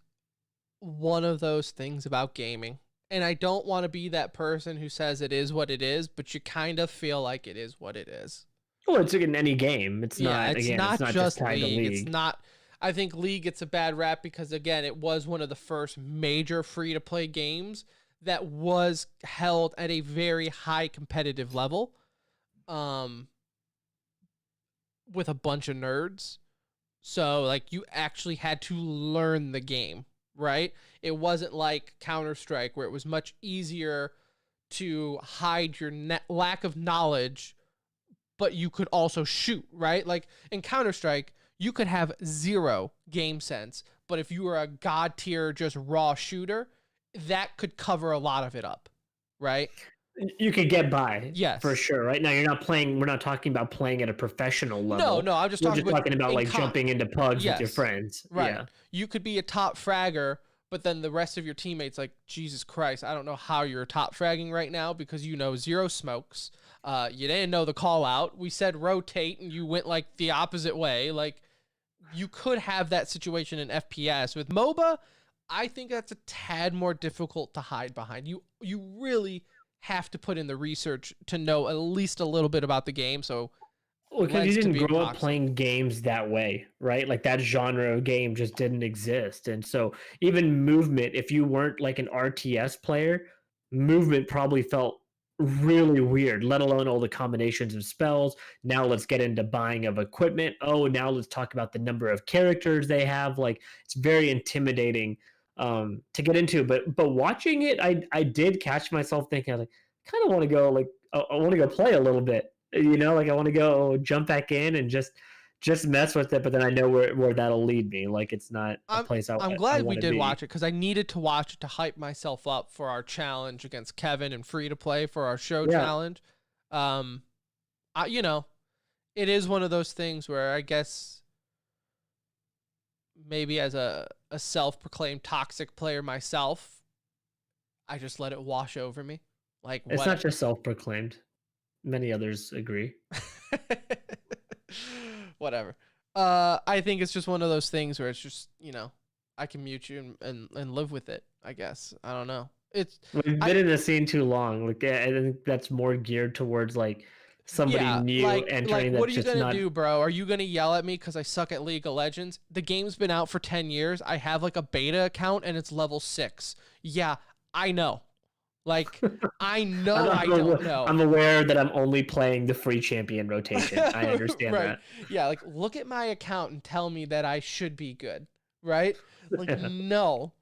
one of those things about gaming. And I don't want to be that person who says it is what it is, but you kind of feel like it is what it is. Well, it's in any game. It's not just kind of League. It's not. I think League gets a bad rap because, again, it was one of the first major free-to-play games that was held at a very high competitive level, with a bunch of nerds. So, like, you actually had to learn the game, right? It wasn't like Counter-Strike where it was much easier to hide your lack of knowledge, but you could also shoot, right? Like in Counter-Strike, you could have zero game sense, but if you were a god tier, just raw shooter, that could cover a lot of it up, right? You could get by, yes, for sure. Right now, we're not talking about playing at a professional level. No, I'm just talking about like jumping into pugs with your friends. Right. Yeah. You could be a top fragger, but then the rest of your teammates, like, Jesus Christ, I don't know how you're top fragging right now because zero smokes. You didn't know the call out. We said rotate and you went like the opposite way. Like, you could have that situation in FPS. With MOBA, I think that's a tad more difficult to hide behind. You really have to put in the research to know at least a little bit about the game. So, because you didn't grow up playing games that way, right? Like that genre of game just didn't exist. And so even movement, if you weren't like an RTS player, movement probably felt really weird, let alone all the combinations of spells. Now let's get into buying of equipment. Oh, now let's talk about the number of characters they have. Like it's very intimidating to get into. But watching it, I did catch myself thinking, I was like, kind of want to go like I want to go play a little bit. Like I want to go jump back in and just mess with it, but then I know where that'll lead me. Like it's not a place I'm glad we did watch it because I needed to watch it to hype myself up for our challenge against Kevin and Free to Play for our show challenge. It is one of those things where I guess maybe as a self-proclaimed toxic player myself, I just let it wash over me. Like it's not just self-proclaimed. Many others agree. Whatever. I think it's just one of those things where it's just, I can mute you and live with it, I guess. I don't know. We've been in the scene too long. Like I think that's more geared towards like somebody new entering what that's are you just gonna not. do, bro? Are you gonna yell at me because I suck at League of Legends? The game's been out for 10 years. I have like a beta account and it's level 6. Yeah, I know. Like, I know I don't know. I'm aware that I'm only playing the free champion rotation. I understand Right. that. Yeah, like look at my account and tell me that I should be good, right? Like, no.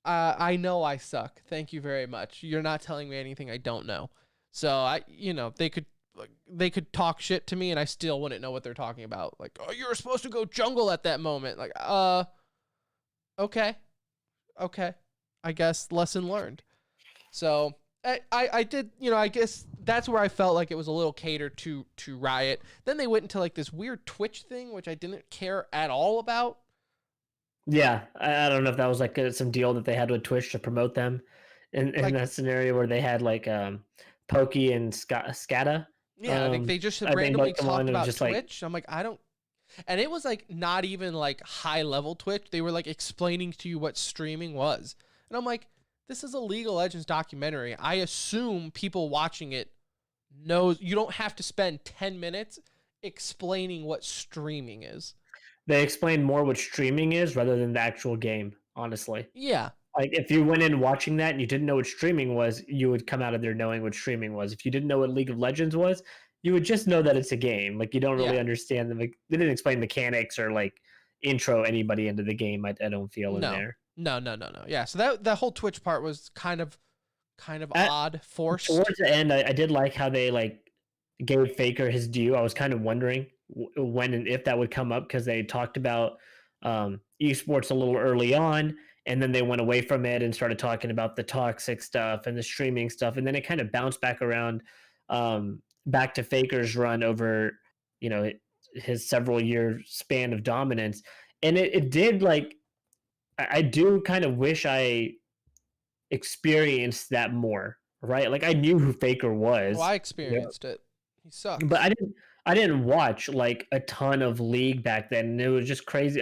I know I suck. Thank you very much. You're not telling me anything I don't know. So they could talk shit to me and I still wouldn't know what they're talking about. Like, oh, you were supposed to go jungle at that moment. Like, okay. I guess lesson learned. So I did, I guess that's where I felt like it was a little catered to Riot. Then they went into like this weird Twitch thing, which I didn't care at all about. Yeah, I don't know if that was like some deal that they had with Twitch to promote them in Like- that scenario where they had like Pokey and Scata. Yeah, I think they just I think, randomly like, come on, talked and about just, like- Twitch. I'm like, I don't. And it was like not even like high level Twitch. They were like explaining to you what streaming was. And I'm like, this is a League of Legends documentary. I assume people watching it knows you don't have to spend 10 minutes explaining what streaming is. They explained more what streaming is rather than the actual game, honestly. Yeah. Like if you went in watching that and you didn't know what streaming was, you would come out of there knowing what streaming was. If you didn't know what League of Legends was, you would just know that it's a game. Like you don't really understand them. They didn't explain mechanics or like intro anybody into the game. I don't feel in there. No. Yeah. So that whole Twitch part was kind of odd, forced. Towards the end, I did like how they like gave Faker his due. I was kind of wondering when and if that would come up because they talked about esports a little early on, and then they went away from it and started talking about the toxic stuff and the streaming stuff, and then it kind of bounced back around back to Faker's run over his several year span of dominance, and it did like I do kind of wish I experienced that more, right? Like I knew who Faker was. Well, I experienced it. He sucked. But I didn't watch like a ton of League back then, and it was just crazy.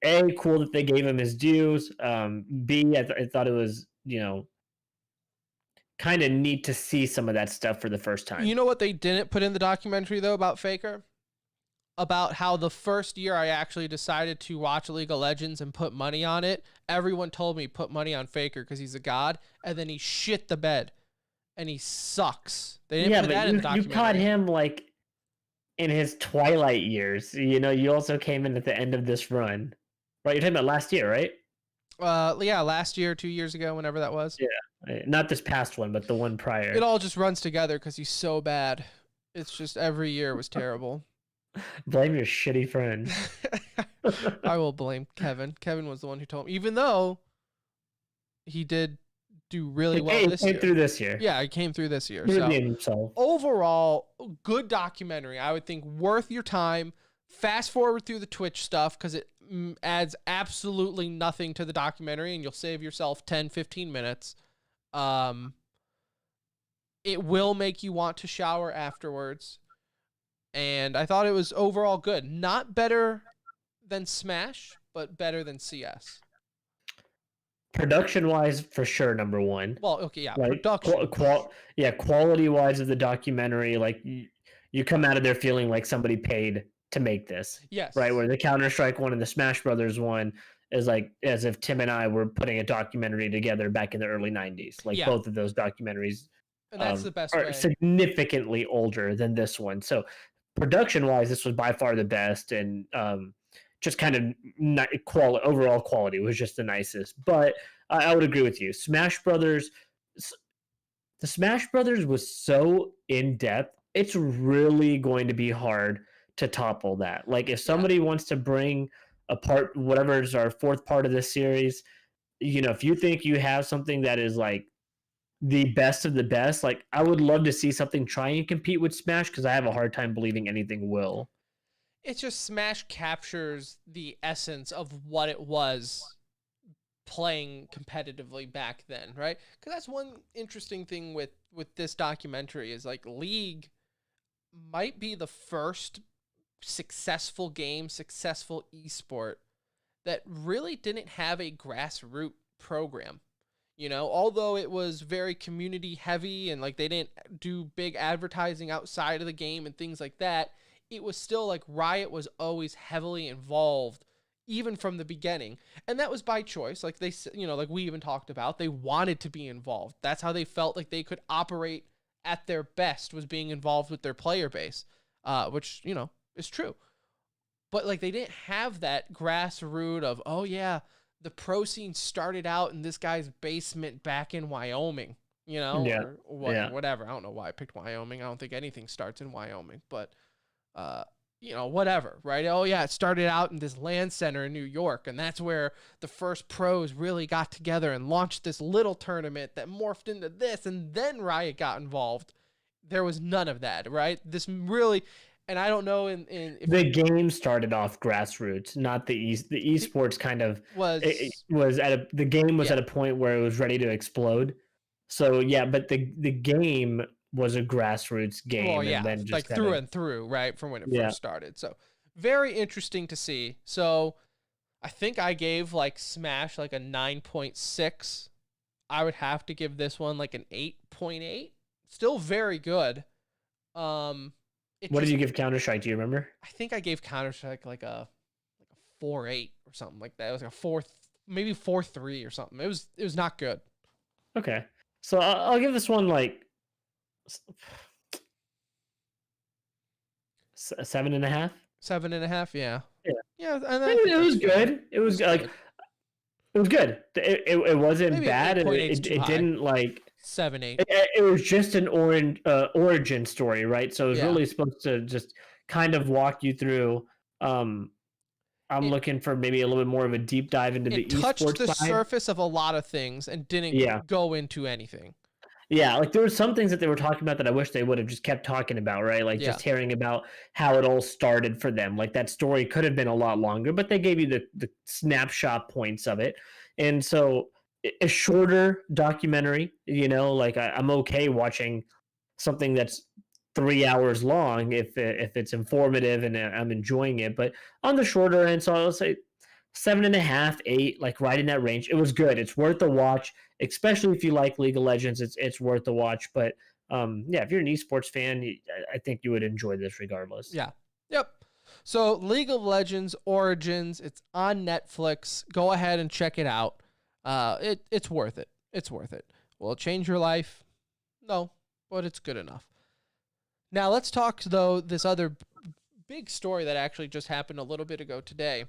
A, cool that they gave him his dues. B, I thought it was kind of neat to see some of that stuff for the first time. You know what they didn't put in the documentary though about Faker? About how the first year I actually decided to watch League of Legends and put money on it, everyone told me put money on Faker because he's a god, and then he shit the bed, and he sucks. They didn't put that in the documentary. You caught him like in his twilight years. You also came in at the end of this run, right? You're talking about last year, right? Yeah, last year, 2 years ago, whenever that was. Yeah, not this past one, but the one prior. It all just runs together because he's so bad. It's just every year was terrible. Blame your shitty friend. I will blame Kevin. Kevin was the one who told me, even though he did do really well this year. He came through this year. Yeah, he came through this year. He So redeemed himself. overall, good documentary. I would think worth your time. Fast forward through the Twitch stuff because it adds absolutely nothing to the documentary, and you'll save yourself 10, 15 minutes. It will make you want to shower afterwards. And I thought it was overall good. Not better than Smash, but better than CS. Production-wise, for sure, number one. Well, okay, yeah, Like, production. quality-wise of the documentary, like you come out of there feeling like somebody paid to make this, Yes. right? Where the Counter-Strike one and the Smash Brothers one is like as if Tim and I were putting a documentary together back in the early '90s. Like both of those documentaries And that's the best are way. significantly older than this one. So production-wise, this was by far the best, and just kind of overall quality was just the nicest. But I would agree with you. The Smash Brothers was so in depth. It's really going to be hard to topple that. Like if somebody wants to bring apart whatever is our fourth part of this series, if you think you have something that is like the best of the best, like I would love to see something try and compete with Smash, because I have a hard time believing anything will. It's just Smash captures the essence of what it was playing competitively back then, right? Because that's one interesting thing with this documentary is like League might be the first successful esport that really didn't have a grassroots program. You know, although it was very community heavy and like they didn't do big advertising outside of the game and things like that, it was still like Riot was always heavily involved even from the beginning. And that was by choice. Like like we even talked about, they wanted to be involved. That's how they felt like they could operate at their best, was being involved with their player base, which, is true. But like they didn't have that grassroots of, oh yeah, the pro scene started out in this guy's basement back in Wyoming, or whatever. I don't know why I picked Wyoming. I don't think anything starts in Wyoming, but, whatever, right? Oh yeah, it started out in this land center in New York, and that's where the first pros really got together and launched this little tournament that morphed into this, and then Riot got involved. There was none of that, right? This really... And I don't know if the game started off grassroots, not the esports kind of the game was at a point where it was ready to explode. So yeah, but the game was a grassroots game. Well, yeah, and then just like through and through, right, from when it first started. So very interesting to see. So I think I gave like Smash like a 9.6. I would have to give this one like an 8.8. Still very good. What did you give Counter-Strike? Do you remember? I think I gave Counter-Strike like a 4.8 or something like that. It was like a 4.3 or something. It was not good. Okay, so I'll give this one like 7.5. 7.5, yeah. Yeah. And it was good. It was like it was good. It wasn't Maybe bad. 8.8 It didn't like 7.8. It was just an origin story, right? So it was really supposed to just kind of walk you through. I'm looking for maybe a little bit more of a deep dive into the esports side. It touched the surface of a lot of things and didn't go into anything. Yeah, like there were some things that they were talking about that I wish they would have just kept talking about, right? Like just hearing about how it all started for them. Like that story could have been a lot longer, but they gave you the snapshot points of it. And so a shorter documentary, like I'm okay watching something that's 3 hours long if it's informative and I'm enjoying it. But on the shorter end, so I'll say 7.5, 8, like right in that range. It was good. It's worth a watch, especially if you like League of Legends. It's worth a watch. But if you're an esports fan, I think you would enjoy this regardless. Yeah. Yep. So League of Legends Origins, it's on Netflix. Go ahead and check it out. It's worth it. It's worth it. Will it change your life? No, but it's good enough. Now let's talk though this other big story that actually just happened a little bit ago today.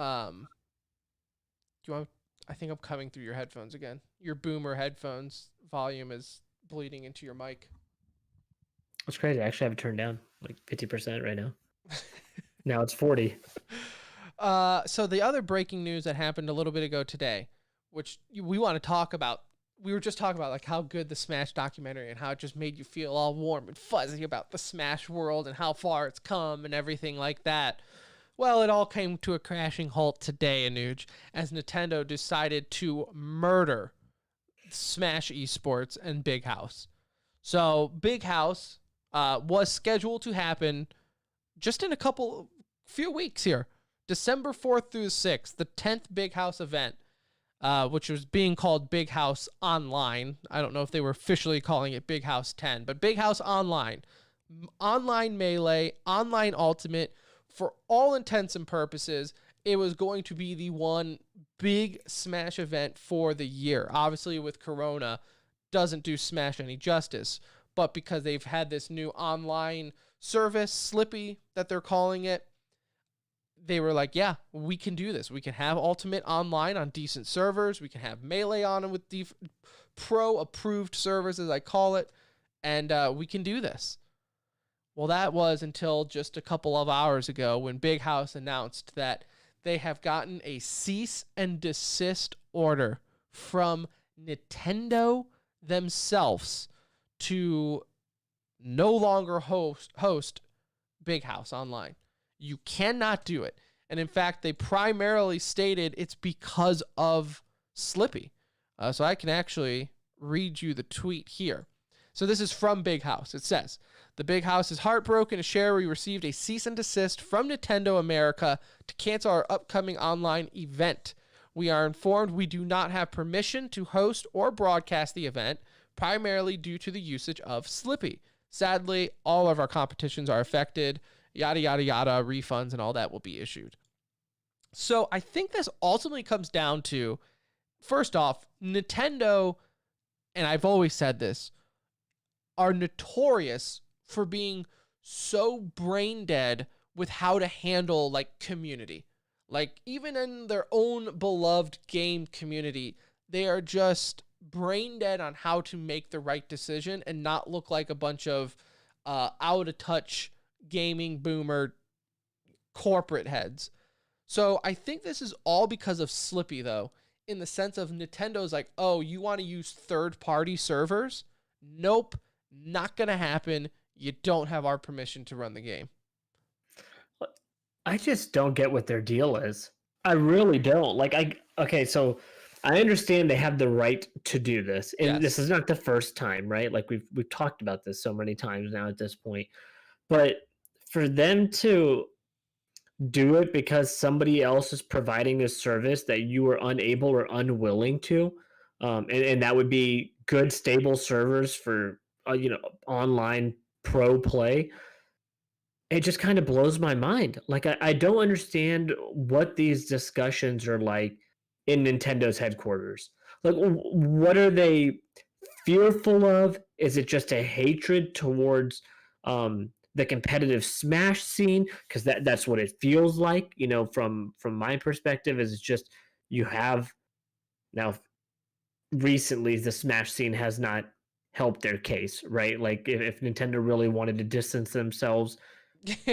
I think I'm coming through your headphones again. Your boomer headphones volume is bleeding into your mic. That's crazy. I actually have it turned down like 50% right now. Now it's 40. So the other breaking news that happened a little bit ago today, which we want to talk about, we were just talking about like how good the Smash documentary and how it just made you feel all warm and fuzzy about the Smash world and how far it's come and everything like that. Well, it all came to a crashing halt today, Anuj, as Nintendo decided to murder Smash Esports and Big House. So Big House was scheduled to happen just in few weeks here. December 4th through the 6th, the 10th Big House event, which was being called Big House Online. I don't know if they were officially calling it Big House 10, but Big House Online. Online Melee, Online Ultimate. For all intents and purposes, it was going to be the one big Smash event for the year. Obviously, with Corona, doesn't do Smash any justice. But because they've had this new online service, Slippy, that they're calling it, they were like, yeah, we can do this. We can have Ultimate online on decent servers. We can have Melee on with pro-approved servers, as I call it. And we can do this. Well, that was until just a couple of hours ago when Big House announced that they have gotten a cease and desist order from Nintendo themselves to no longer host Big House Online. You cannot do it. And in fact, they primarily stated it's because of Slippy. So I can actually read you the tweet here. So this is from Big House. It says, the Big House is heartbroken to share we received a cease and desist from Nintendo America to cancel our upcoming online event. We are informed we do not have permission to host or broadcast the event, primarily due to the usage of Slippy. Sadly, all of our competitions are affected. Yada, yada, yada, refunds and all that will be issued. So I think this ultimately comes down to, first off, Nintendo, and I've always said this, are notorious for being so brain dead with how to handle like community. Like even in their own beloved game community, they are just brain dead on how to make the right decision and not look like a bunch of out of touch gaming boomer corporate heads. So I think this is all because of Slippy though, in the sense of Nintendo's like, oh, you want to use third-party servers? Nope, not going to happen. You don't have our permission to run the game. I just don't get what their deal is. I really don't. Okay, so I understand they have the right to do this. And Yes. this is not the first time, right? Like we've talked about this so many times now at this point. But for them to do it because somebody else is providing a service that you are unable or unwilling to, and that would be good, stable servers for online pro play. It just kind of blows my mind. Like I don't understand what these discussions are like in Nintendo's headquarters. Like what are they fearful of? Is it just a hatred towards the competitive Smash scene? Because that's what it feels like, from my perspective. Is it's just you have now recently the Smash scene has not helped their case, right? Like if Nintendo really wanted to distance themselves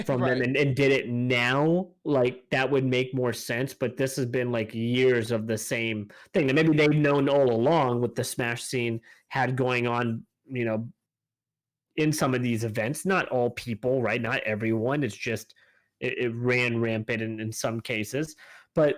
from Right. them and did it now, like that would make more sense. But this has been like years of the same thing that maybe they've known all along what the Smash scene had going on, in some of these events. Not all people, right? Not everyone. It's just it ran rampant in some cases. But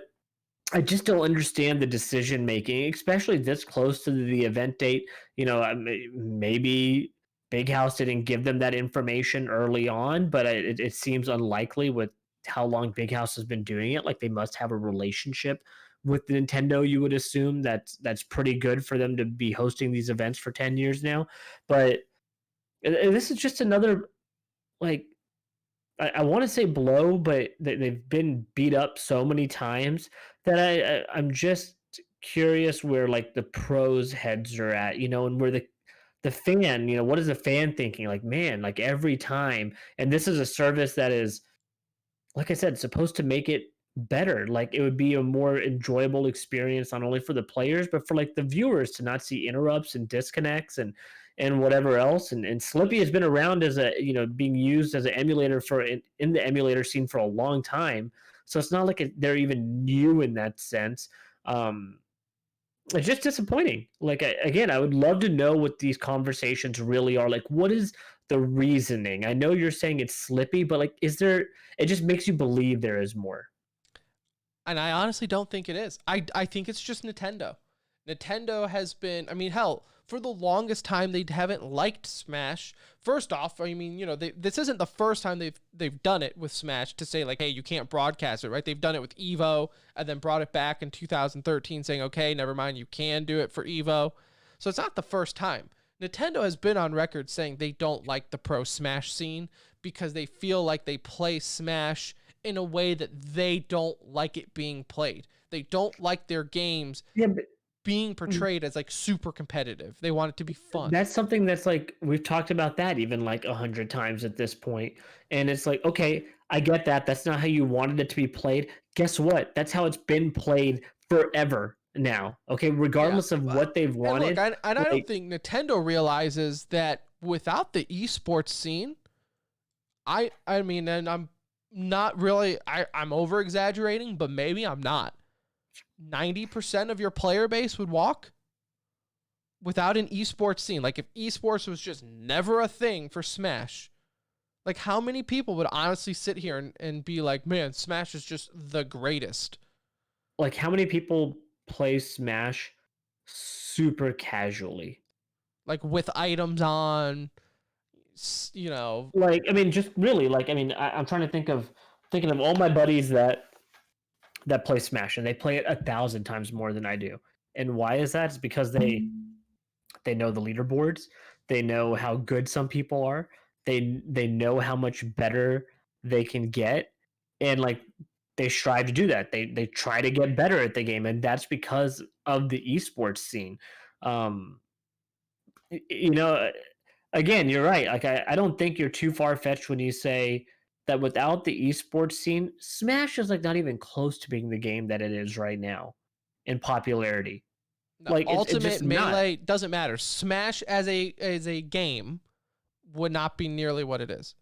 I just don't understand the decision making, especially this close to the event date. Maybe Big House didn't give them that information early on, but it seems unlikely with how long Big House has been doing it. Like they must have a relationship with Nintendo. You would assume that's pretty good for them to be hosting these events for 10 years now. But this is just another, like, I want to say blow, but they've been beat up so many times that I'm just curious where like the pros' heads are at, and where the fan, what is the fan thinking? Like, man, like every time, and this is a service that is, like I said, supposed to make it better. Like it would be a more enjoyable experience, not only for the players, but for like the viewers to not see interrupts and disconnects and whatever else. And Slippy has been around as being used as an emulator in the emulator scene for a long time. So it's not like they're even new in that sense. It's just disappointing. Like, again, I would love to know what these conversations really are. Like, what is the reasoning? I know you're saying it's Slippy, but like, it just makes you believe there is more. And I honestly don't think it is. I think it's just Nintendo. Nintendo has been, I mean, hell, for the longest time they haven't liked Smash. First off, I mean, this isn't the first time they've done it with Smash to say like, hey, you can't broadcast it, right? They've done it with Evo and then brought it back in 2013 saying, okay, never mind, you can do it for Evo. So it's not the first time. Nintendo has been on record saying they don't like the pro Smash scene because they feel like they play Smash in a way that they don't like it being played. They don't like their games being portrayed as like super competitive. They want it to be fun. That's something that's like, we've talked about that even like 100 times at this point. And it's like, okay, I get that. That's not how you wanted it to be played. Guess what? That's how it's been played forever now. Okay, regardless of what they've wanted. And look, I don't think Nintendo realizes that without the esports scene, I mean, and I'm not really, I'm over exaggerating, but maybe I'm not. 90% of your player base would walk without an esports scene. Like if esports was just never a thing for Smash, like how many people would honestly sit here and be like, man, Smash is just the greatest? Like how many people play Smash super casually? Like with items on, Like, I mean, just really, like, I mean, I'm trying to thinking of all my buddies that that play Smash, and they play it 1,000 times more than I do. And why is that? It's because they know the leaderboards, they know how good some people are, they know how much better they can get, and like they strive to do that. They try to get better at the game, and that's because of the esports scene. You know, again, you're right. Like I don't think you're too far fetched when you say that without the esports scene, Smash is like not even close to being the game that it is right now in popularity. No, Like Ultimate it's just not. Melee doesn't matter. Smash as a game would not be nearly what it is.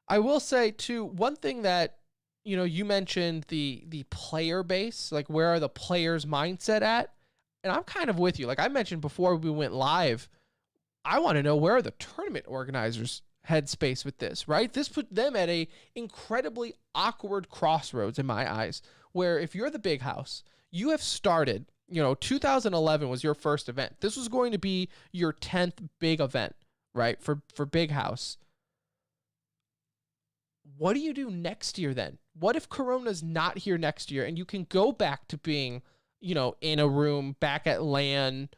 I will say too, one thing that you mentioned the player base, like where are the players' mindset at? And I'm kind of with you. Like I mentioned before we went live, I want to know where are the tournament organizers' headspace with this, right? This put them at a incredibly awkward crossroads in my eyes, where if you're the big house, you have started, 2011 was your first event. This was going to be your 10th big event, right? For big house. What do you do next year then? What if Corona's not here next year and you can go back to being, in a room back at LAN,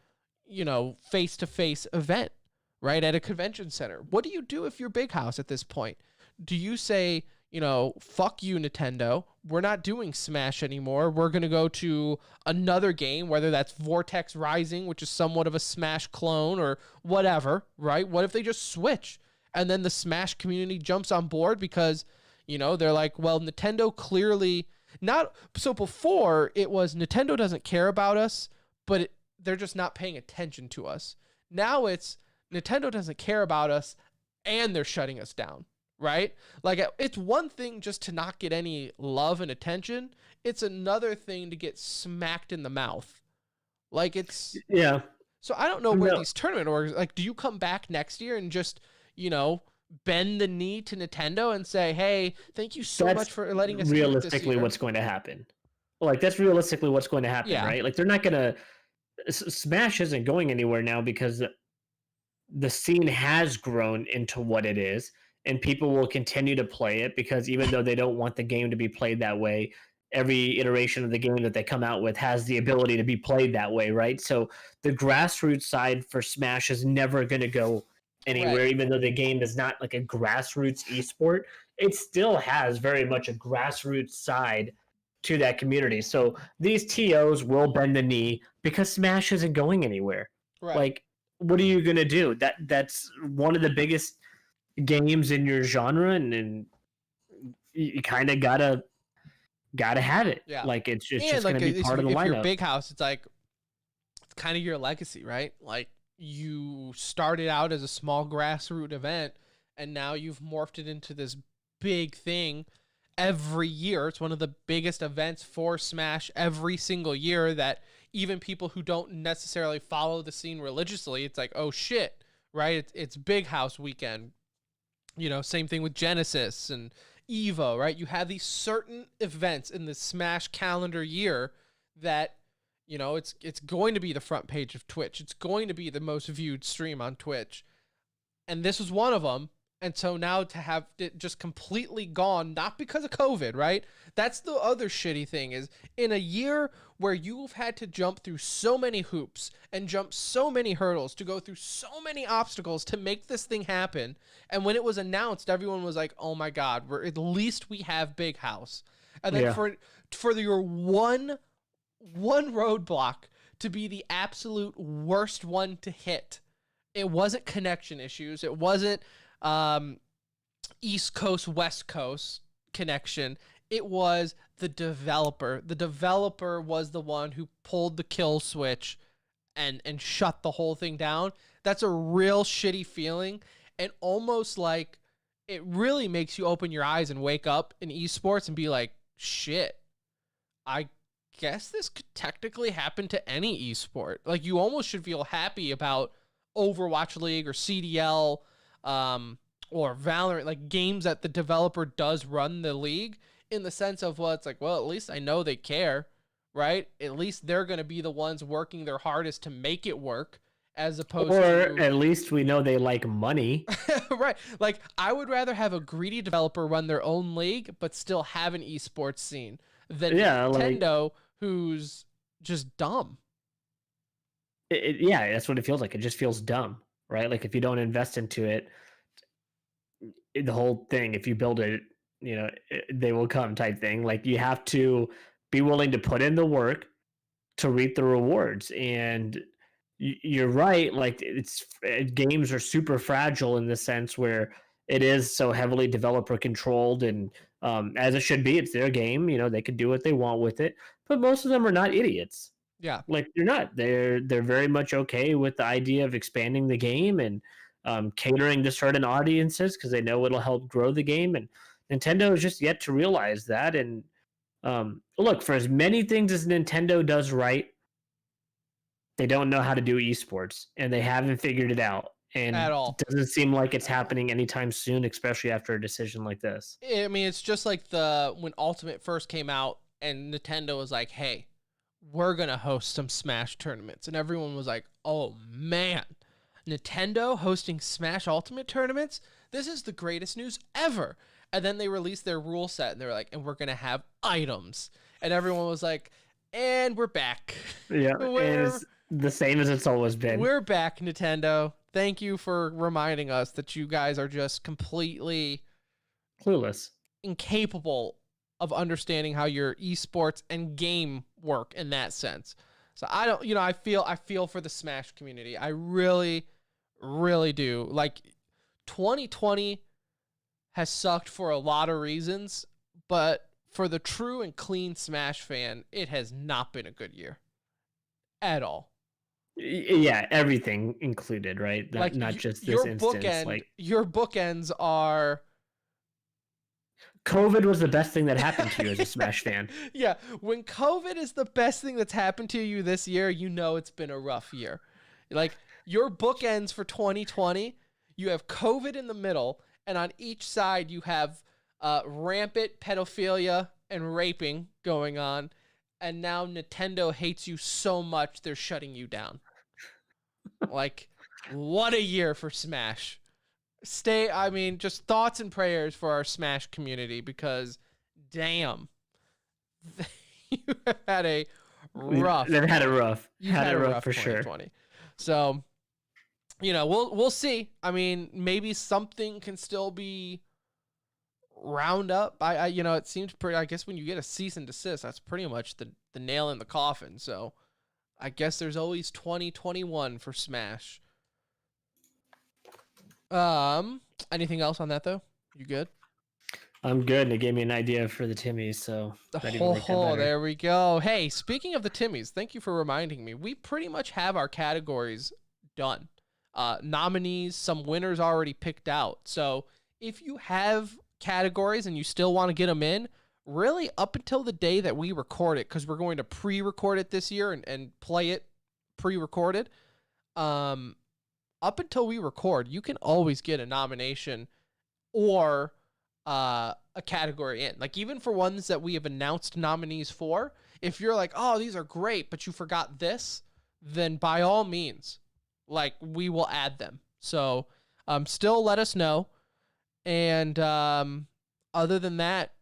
face-to-face event, right? At a convention center. What do you do if you're big house at this point? Do you say, fuck you, Nintendo. We're not doing Smash anymore. We're going to go to another game, whether that's Vortex Rising, which is somewhat of a Smash clone or whatever, right? What if they just switch? And then the Smash community jumps on board because, they're like, well, Nintendo clearly not. So before it was Nintendo doesn't care about us, but they're just not paying attention to us. Now it's Nintendo doesn't care about us and they're shutting us down, right? Like it's one thing just to not get any love and attention. It's another thing to get smacked in the mouth. Like it's, Yeah. so I don't know where these tournament orgs, like, do you come back next year and just, bend the knee to Nintendo and say, hey, thank you so much for letting us realistically what's going to happen. Like that's realistically what's going to happen, Yeah. right? Like they're not going to Smash isn't going anywhere now because the scene has grown into what it is, and people will continue to play it because even though they don't want the game to be played that way, every iteration of the game that they come out with has the ability to be played that way, right? So the grassroots side for Smash is never going to go anywhere, Right. even though the game is not like a grassroots esport. It still has very much a grassroots side to that community. So these TOs will bend the knee because Smash isn't going anywhere. Right. Like, what are you gonna do? That's one of the biggest games in your genre, and you kind of gotta have it. Yeah. Like it's just and like gonna be part of the if you're lineup. big house, it's like it's kind of your legacy, right? Like you started out as a small grassroots event and now you've morphed it into this big thing every year. It's one of the biggest events for Smash every single year that even people who don't necessarily follow the scene religiously, it's like, oh shit, right? It's big house weekend. Same thing with Genesis and Evo, right? You have these certain events in the Smash calendar year that, it's going to be the front page of Twitch. It's going to be the most viewed stream on Twitch. And this was one of them. And so now to have it just completely gone, not because of COVID, right? That's the other shitty thing is in a year where you've had to jump through so many hoops and jump so many hurdles to go through so many obstacles to make this thing happen. And when it was announced, everyone was like, oh my God, at least we have Big House. And then for your one roadblock to be the absolute worst one to hit, it wasn't connection issues. It wasn't East Coast, West Coast connection. It was the developer. The developer was the one who pulled the kill switch and shut the whole thing down. That's a real shitty feeling, and almost like it really makes you open your eyes and wake up in esports and be like, shit, I guess this could technically happen to any esport. Like you almost should feel happy about Overwatch League or CDL or Valorant, like games that the developer does run the league, in the sense of, well, it's like, well, at least I know they care, right? At least they're going to be the ones working their hardest to make it work, as opposed or to... at least we know they like money. Right. Like I would rather have a greedy developer run their own league, but still have an esports scene, than Yeah, like- Nintendo, who's just dumb. Yeah, that's what it feels like. It just feels dumb, right? Like if you don't invest into it, the whole thing, if you build it, they will come type thing. Like you have to be willing to put in the work to reap the rewards. And you're right. Like games are super fragile in the sense where it is so heavily developer controlled, and as it should be, it's their game. They can do what they want with it, but most of them are not idiots. Yeah. Like they're not. They're very much okay with the idea of expanding the game and catering to certain audiences because they know it'll help grow the game. And Nintendo is just yet to realize that. And look, for as many things as Nintendo does right, they don't know how to do esports, and they haven't figured it out. And At all. It doesn't seem like it's happening anytime soon, especially after a decision like this. I mean, it's just like when Ultimate first came out and Nintendo was like, hey, we're going to host some Smash tournaments. And everyone was like, oh, man, Nintendo hosting Smash Ultimate tournaments? This is the greatest news ever. And then they released their rule set, and they were like, and we're going to have items. And everyone was like, and we're back. Yeah, and it's the same as it's always been. We're back, Nintendo. Thank you for reminding us that you guys are just completely clueless, incapable of understanding how your esports and game work in that sense. So I don't, I feel for the Smash community. I really, really do. Like 2020 has sucked for a lot of reasons, but for the true and clean Smash fan, it has not been a good year at all. Yeah, everything included, right? Not just this instance. Your bookends are COVID was the best thing that happened to you as a Smash fan. Yeah, when COVID is the best thing that's happened to you this year, it's been a rough year. Like your bookends for 2020, you have COVID in the middle, and on each side you have rampant pedophilia and raping going on, and now Nintendo hates you so much they're shutting you down. Like, what a year for Smash. Just thoughts and prayers for our Smash community, because damn, you have had a rough. They've had it rough. You've had a rough for sure. 2020. So, we'll see. I mean, maybe something can still be round up. It seems pretty. I guess when you get a cease and desist, that's pretty much the nail in the coffin. So, I guess there's always 2021 for Smash. Anything else on that though? You good? I'm good, and it gave me an idea for the Timmies, so there we go. Hey, speaking of the Timmies, thank you for reminding me. We pretty much have our categories done. Nominees, some winners already picked out. So if you have categories and you still want to get them in, really up until the day that we record it, because we're going to pre-record it this year and play it pre-recorded. Up until we record, you can always get a nomination or a category in. Like, even for ones that we have announced nominees for, if you're like, oh, these are great, but you forgot this, then by all means, like, we will add them. So still let us know. And other than that,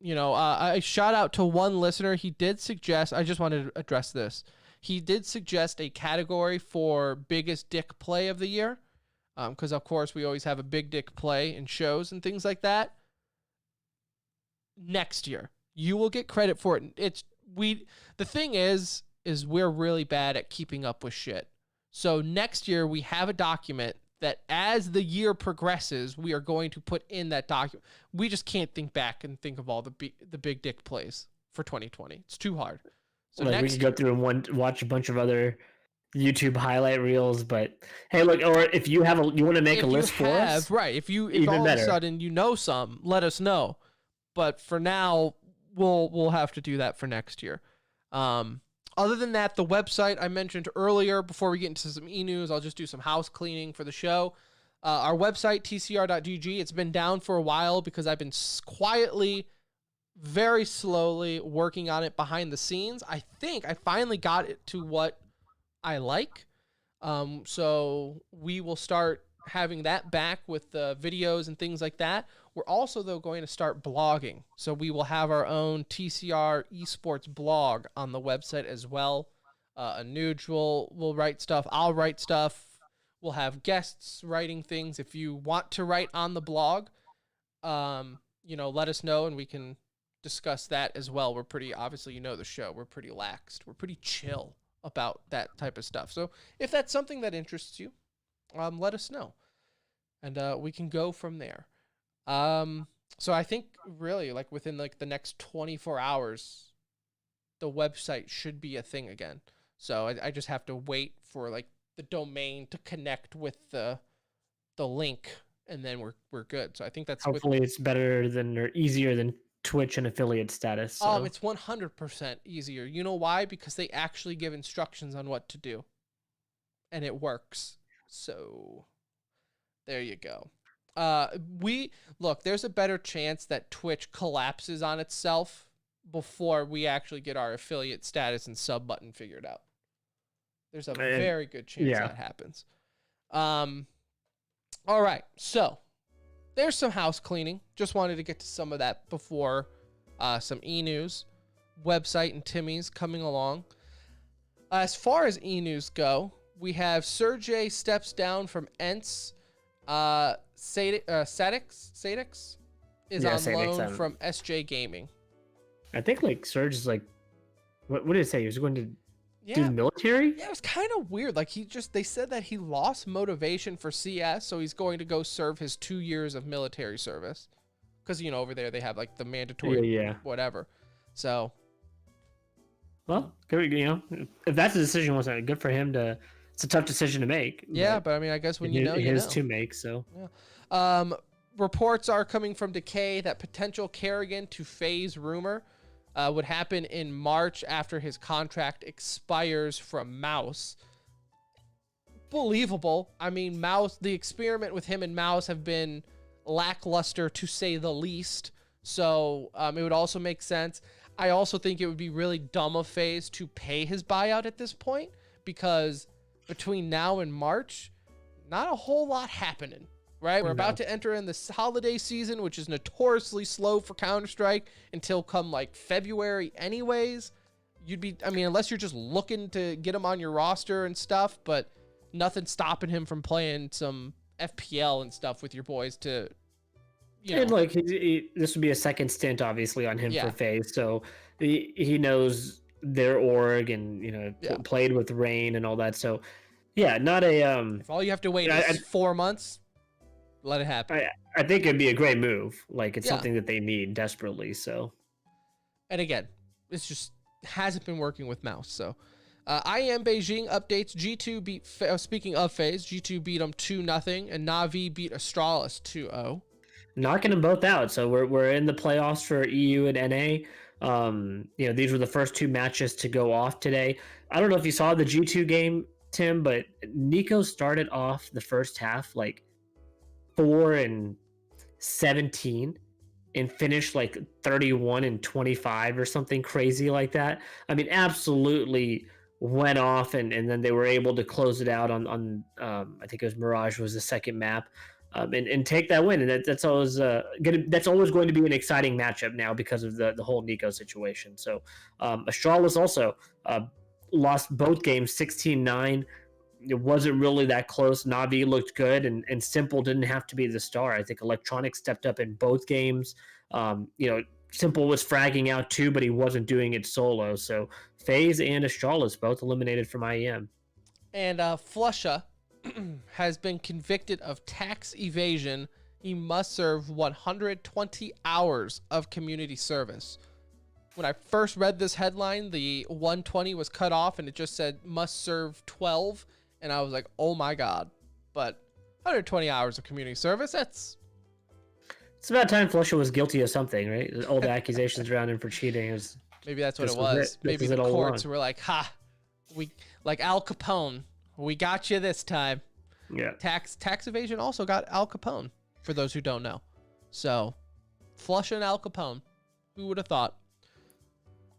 I shout out to one listener. He did suggest, I just wanted to address this. He did suggest a category for biggest dick play of the year. Because, of course, we always have a big dick play in shows and things like that. Next year, you will get credit for it. The thing is we're really bad at keeping up with shit. So next year, we have a document that as the year progresses, we are going to put in that document. We just can't think back and think of all the big dick plays for 2020. It's too hard. So we could go through and watch a bunch of other YouTube highlight reels, but hey, look, or if you want to make a list for us, right? If all of a sudden you know some, let us know. But for now, we'll have to do that for next year. Other than that, the website I mentioned earlier, before we get into some e-news, I'll just do some house cleaning for the show. Our website, tcr.gg, it's been down for a while because I've been quietly, very slowly working on it behind the scenes. I think I finally got it to what I like. So we will start having that back with the videos and things like that. We're also, though, going to start blogging. So we will have our own TCR esports blog on the website as well. Anuj will write stuff. I'll write stuff. We'll have guests writing things. If you want to write on the blog, let us know and we can discuss that as well. We're pretty, obviously, the show. We're pretty laxed. We're pretty chill about that type of stuff. So if that's something that interests you, let us know, and we can go from there. So I think really within the next 24 hours, the website should be a thing again. So I just have to wait for the domain to connect with the link, and then we're good. So I think that's hopefully it's better than or easier than Twitch and affiliate status. So. It's 100% easier. You know why? Because they actually give instructions on what to do, and it works. So there you go. There's a better chance that Twitch collapses on itself before we actually get our affiliate status and sub button figured out. There's a very good chance that happens. All right. So there's some house cleaning. Just wanted to get to some of that before some e-news. Website and Timmy's coming along. As far as e-news go, we have Sergey steps down from ENCE. Sadix is on loan from SJ Gaming. I think Serge is what did it say? He was going to do military? Yeah, it was kind of weird. They said that he lost motivation for CS, so he's going to go serve his 2 years of military service. Because, over there they have the mandatory whatever. So. Well, if that's the decision, wasn't good for him to. It's a tough decision to make. Yeah, but I mean, I guess when you know. To make, so. Yeah. Reports are coming from Decay that potential Kerrigan to FaZe rumor would happen in March after his contract expires from Mouse. Believable. I mean, Mouse, the experiment with him and Mouse have been lackluster to say the least. So it would also make sense. I also think it would be really dumb of FaZe to pay his buyout at this point, because between now and March, not a whole lot happening, right? We're about to enter in this holiday season, which is notoriously slow for Counter-Strike until come February anyways. Unless you're just looking to get him on your roster and stuff, but nothing stopping him from playing some FPL and stuff with your boys to, And this would be a second stint, obviously, on him for FaZe, so he knows their org and played with Rain and all that. So not a if all you have to wait is 4 months, let it happen. I think it'd be a great move. It's something that they need desperately. So, and again, it's just hasn't been working with Mouse. So IM Beijing updates. G2 beat speaking of FaZe, G2 beat them 2-0, and Na'Vi beat Astralis 2-0, knocking them both out. So we're in the playoffs for EU and NA. These were the first two matches to go off today. I don't know if you saw the G2 game, Tim, but Nico started off the first half 4-17 and finished 31-25 or something crazy like that. I mean, absolutely went off, and then they were able to close it out on I think it was Mirage was the second map. And take that win, and that's always going to be an exciting matchup now because of the whole Nico situation. So Astralis also lost both games 16-9. It wasn't really that close. Na'Vi looked good, and Simple didn't have to be the star. I think Electronic stepped up in both games. Simple was fragging out too, but he wasn't doing it solo. So FaZe and Astralis both eliminated from IEM. And Flusha has been convicted of tax evasion. He must serve 120 hours of community service. When I first read this headline, the 120 was cut off and it just said must serve 12. And I was like, oh my God. But 120 hours of community service, it's about time Flusha was guilty of something, right? All the accusations around him for cheating. Maybe that's what it was. Maybe the courts were like, like Al Capone. We got you this time. Yeah. Tax evasion also got Al Capone, for those who don't know. So, Flusha and Al Capone. Who would have thought?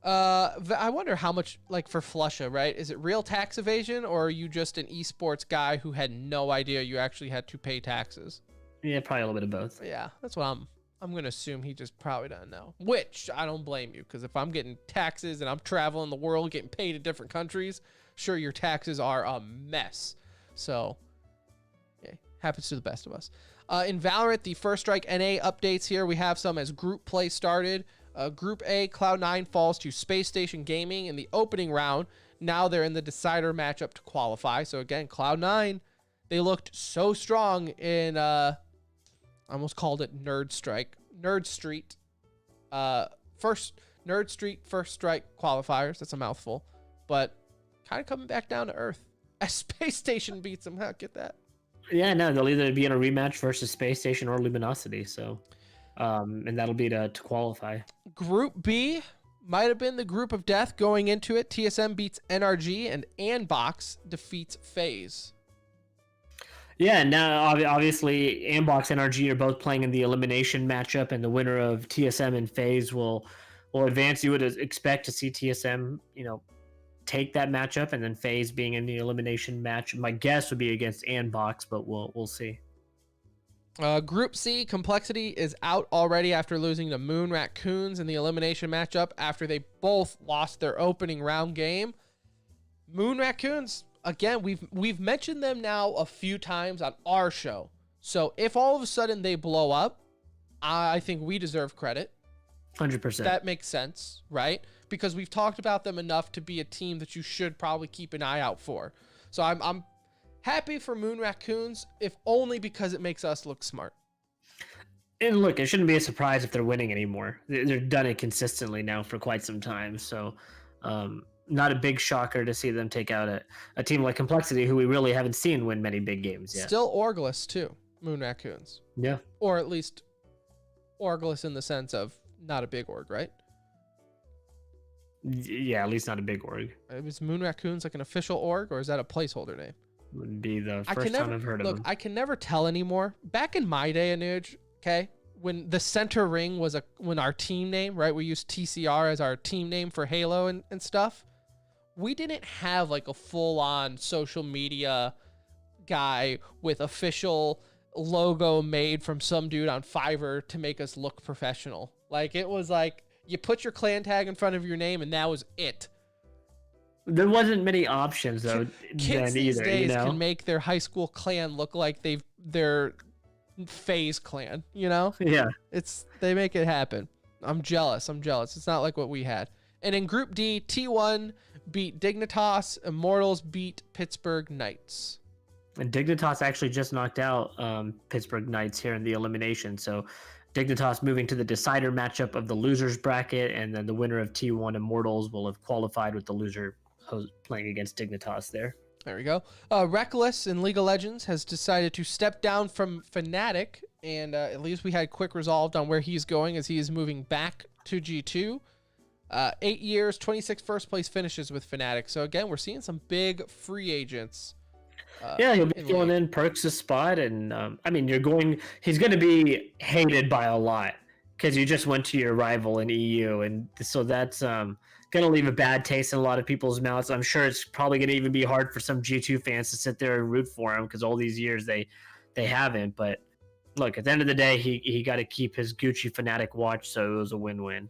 I wonder how much, like for Flusha, right? Is it real tax evasion, or are you just an esports guy who had no idea you actually had to pay taxes? Yeah, probably a little bit of both. Yeah, that's what I'm gonna assume he just probably doesn't know. Which I don't blame you, because if I'm getting taxes and I'm traveling the world, getting paid in different countries, sure, your taxes are a mess. So, yeah, happens to the best of us. In Valorant, the First Strike NA updates here. We have some as group play started. Group A, Cloud9 falls to Space Station Gaming in the opening round. Now they're in the decider matchup to qualify. So again, Cloud9, they looked so strong in, I almost called it Nerd Street. First Strike qualifiers. That's a mouthful, but kind of coming back down to earth as Space Station beats them. Get that? Yeah, no, they'll either be in a rematch versus Space Station or Luminosity. So, and that'll be to qualify. Group B might have been the group of death going into it. TSM beats NRG and Anbox defeats FaZe. Yeah, now obviously Anbox and NRG are both playing in the elimination matchup, and the winner of TSM and FaZe will advance. You would expect to see TSM, take that matchup, and then FaZe being in the elimination match. My guess would be against Anbox, but we'll see. Group C, Complexity is out already after losing to Moon Raccoons in the elimination matchup after they both lost their opening round game. Moon Raccoons, again, we've mentioned them now a few times on our show. So if all of a sudden they blow up, I think we deserve credit. 100%. That makes sense, right? Because we've talked about them enough to be a team that you should probably keep an eye out for. So I'm happy for Moon Raccoons, if only because it makes us look smart. And look, it shouldn't be a surprise if they're winning anymore. They've done it consistently now for quite some time. So not a big shocker to see them take out a team like Complexity, who we really haven't seen win many big games yet. Still Orgless too, Moon Raccoons. Yeah. Or at least Orgless in the sense of not a big org, right? Yeah, at least not a big org. Is Moon Raccoons like an official org, or is that a placeholder name? Would be the first time I've heard of them. I can never tell anymore. Back in my day, Anuj, okay, when the Center Ring was when our team name, right? We used TCR as our team name for Halo and stuff. We didn't have like a full-on social media guy with official logo made from some dude on Fiverr to make us look professional. Like, it was like you put your clan tag in front of your name and that was it. There wasn't many options though. Kids these days can make their high school clan look like their FaZe clan, Yeah. They make it happen. I'm jealous. It's not like what we had. And in Group D, T1 beat Dignitas, Immortals beat Pittsburgh Knights. And Dignitas actually just knocked out Pittsburgh Knights here in the elimination. So Dignitas moving to the decider matchup of the losers bracket, and then the winner of T1 Immortals will have qualified with the loser playing against Dignitas there. There we go. Reckless in League of Legends has decided to step down from Fnatic, and at least we had quick resolved on where he's going as he is moving back to G2. 8 years, 26 first place finishes with Fnatic. So again, we're seeing some big free agents. He'll be filling in Perks' spot, and he's going to be hated by a lot because you just went to your rival in EU, and so that's going to leave a bad taste in a lot of people's mouths. I'm sure it's probably going to even be hard for some G2 fans to sit there and root for him because all these years they haven't. But look, at the end of the day, he got to keep his Gucci Fnatic watch, so it was a win-win.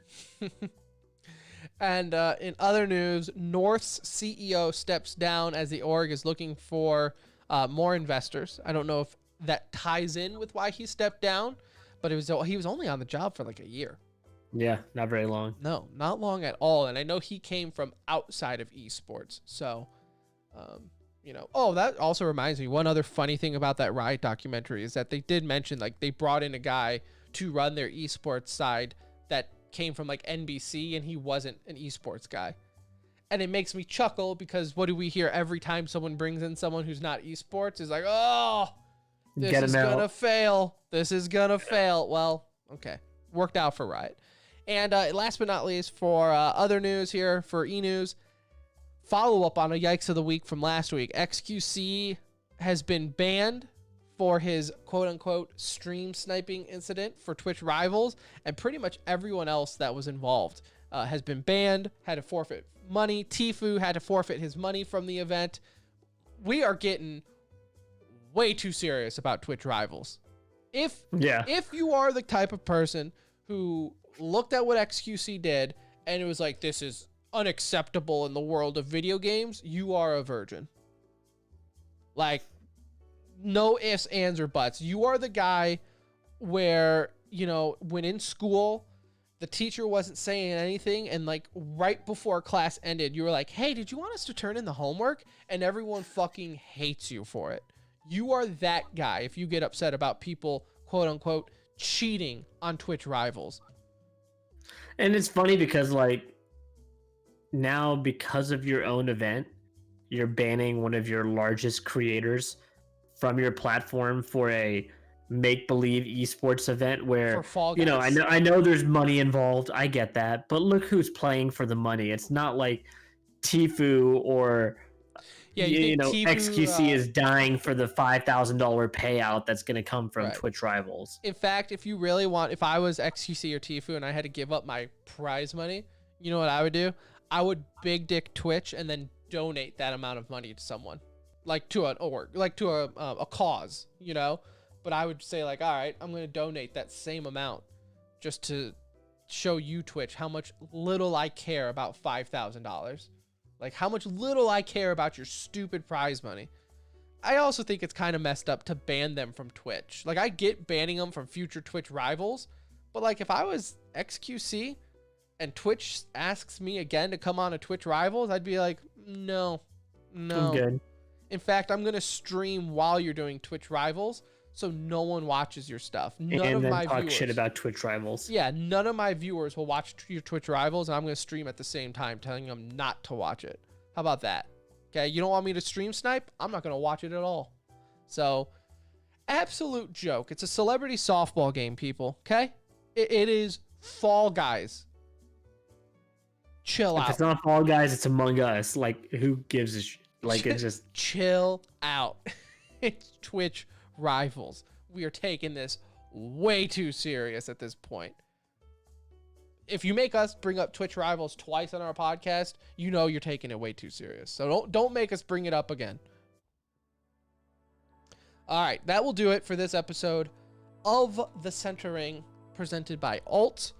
And in other news, North's CEO steps down as the org is looking for more investors. I don't know if that ties in with why he stepped down, but he was only on the job for like a year. Yeah, not very long. No, not long at all. And I know he came from outside of esports. So, that also reminds me, one other funny thing about that Riot documentary is that they did mention, like, they brought in a guy to run their esports side that came from like NBC, and he wasn't an esports guy. And it makes me chuckle because what do we hear every time someone brings in someone who's not esports? Is like, oh, this is gonna fail. This is gonna fail. Well, okay, worked out for Riot. And last but not least, for other news here for eNews, follow up on a Yikes of the Week from last week. XQC has been banned for his quote-unquote stream sniping incident for Twitch Rivals, and pretty much everyone else that was involved. has been banned, had to forfeit money. Tfue had to forfeit his money from the event. We are getting way too serious about Twitch Rivals. If you are the type of person who looked at what XQC did and it was like, this is unacceptable in the world of video games, you are a virgin. Like, no ifs, ands, or buts. You are the guy where, you know, when in school, the teacher wasn't saying anything, and like right before class ended, you were like, hey, did you want us to turn in the homework? And everyone fucking hates you for it. You are that guy if you get upset about people, quote unquote, cheating on Twitch Rivals. And it's funny because, like, now because of your own event, you're banning one of your largest creators from your platform for a make-believe esports event where, you know, I know there's money involved. I get that. But look who's playing for the money. It's not like Tfue or, you know, Tfue, XQC is dying for the $5,000 payout that's going to come from Twitch Rivals. In fact, if you really want, if I was XQC or Tfue and I had to give up my prize money, you know what I would do? I would big dick Twitch and then donate that amount of money to someone, like to a cause, you know. But I would say, like, all right, I'm going to donate that same amount just to show you, Twitch, how much little I care about $5,000. Like, how much little I care about your stupid prize money. I also think it's kind of messed up to ban them from Twitch. Like, I get banning them from future Twitch Rivals, but, like, if I was XQC and Twitch asks me again to come on a Twitch Rivals, I'd be like, no. I'm good. In fact, I'm going to stream while you're doing Twitch Rivals, so no one watches your stuff. None of my talk viewers shit about Twitch Rivals. Yeah, none of my viewers will watch your Twitch Rivals, and I'm going to stream at the same time, telling them not to watch it. How about that? Okay, you don't want me to stream snipe? I'm not going to watch it at all. So, absolute joke. It's a celebrity softball game, people. Okay, it is Fall Guys. Chill out. If it's not Fall Guys, it's Among Us. Like, who gives a shit? Like, it's just chill out. It's Twitch Rivals. We are taking this way too serious at this point. If you make us bring up Twitch Rivals twice on our podcast, you know you're taking it way too serious. So don't make us bring it up again. All right, that will do it for this episode of The Centering, presented by Alt.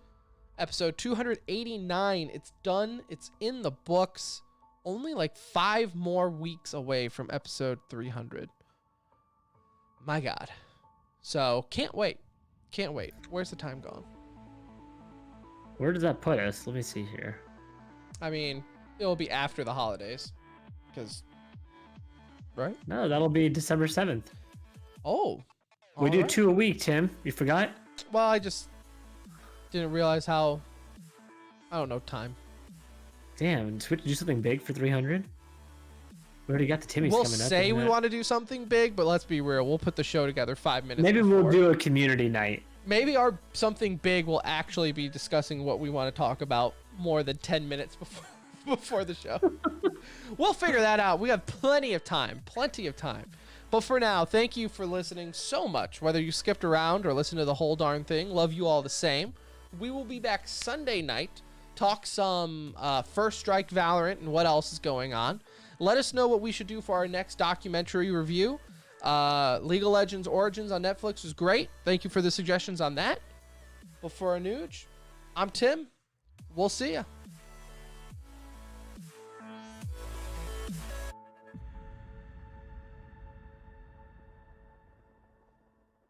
Episode 289. It's done. It's in the books. Only like 5 more weeks away from episode 300. My God. So, can't wait. Can't wait. Where's the time gone? Where does that put us? Let me see here. I mean, it'll be after the holidays. Because, right? No, that'll be December 7th. Oh. We do 2 a week, Tim. You forgot? Well, I just didn't realize how, I don't know, time. Damn, Switch do something big for 300? We already got the Timmys We'll coming up. say we want to do something big, but let's be real. We'll put the show together 5 minutes Maybe before. we'll do a community night. Maybe our something big will actually be discussing what we want to talk about more than 10 minutes before the show. We'll figure that out. We have plenty of time. But for now, thank you for listening so much. Whether you skipped around or listened to the whole darn thing, love you all the same. We will be back Sunday night, talk some First Strike Valorant and what else is going on. Let us know what we should do for our next documentary review. League of Legends Origins on Netflix was great. Thank you for the suggestions on that. But for Anuj, I'm Tim. We'll see ya.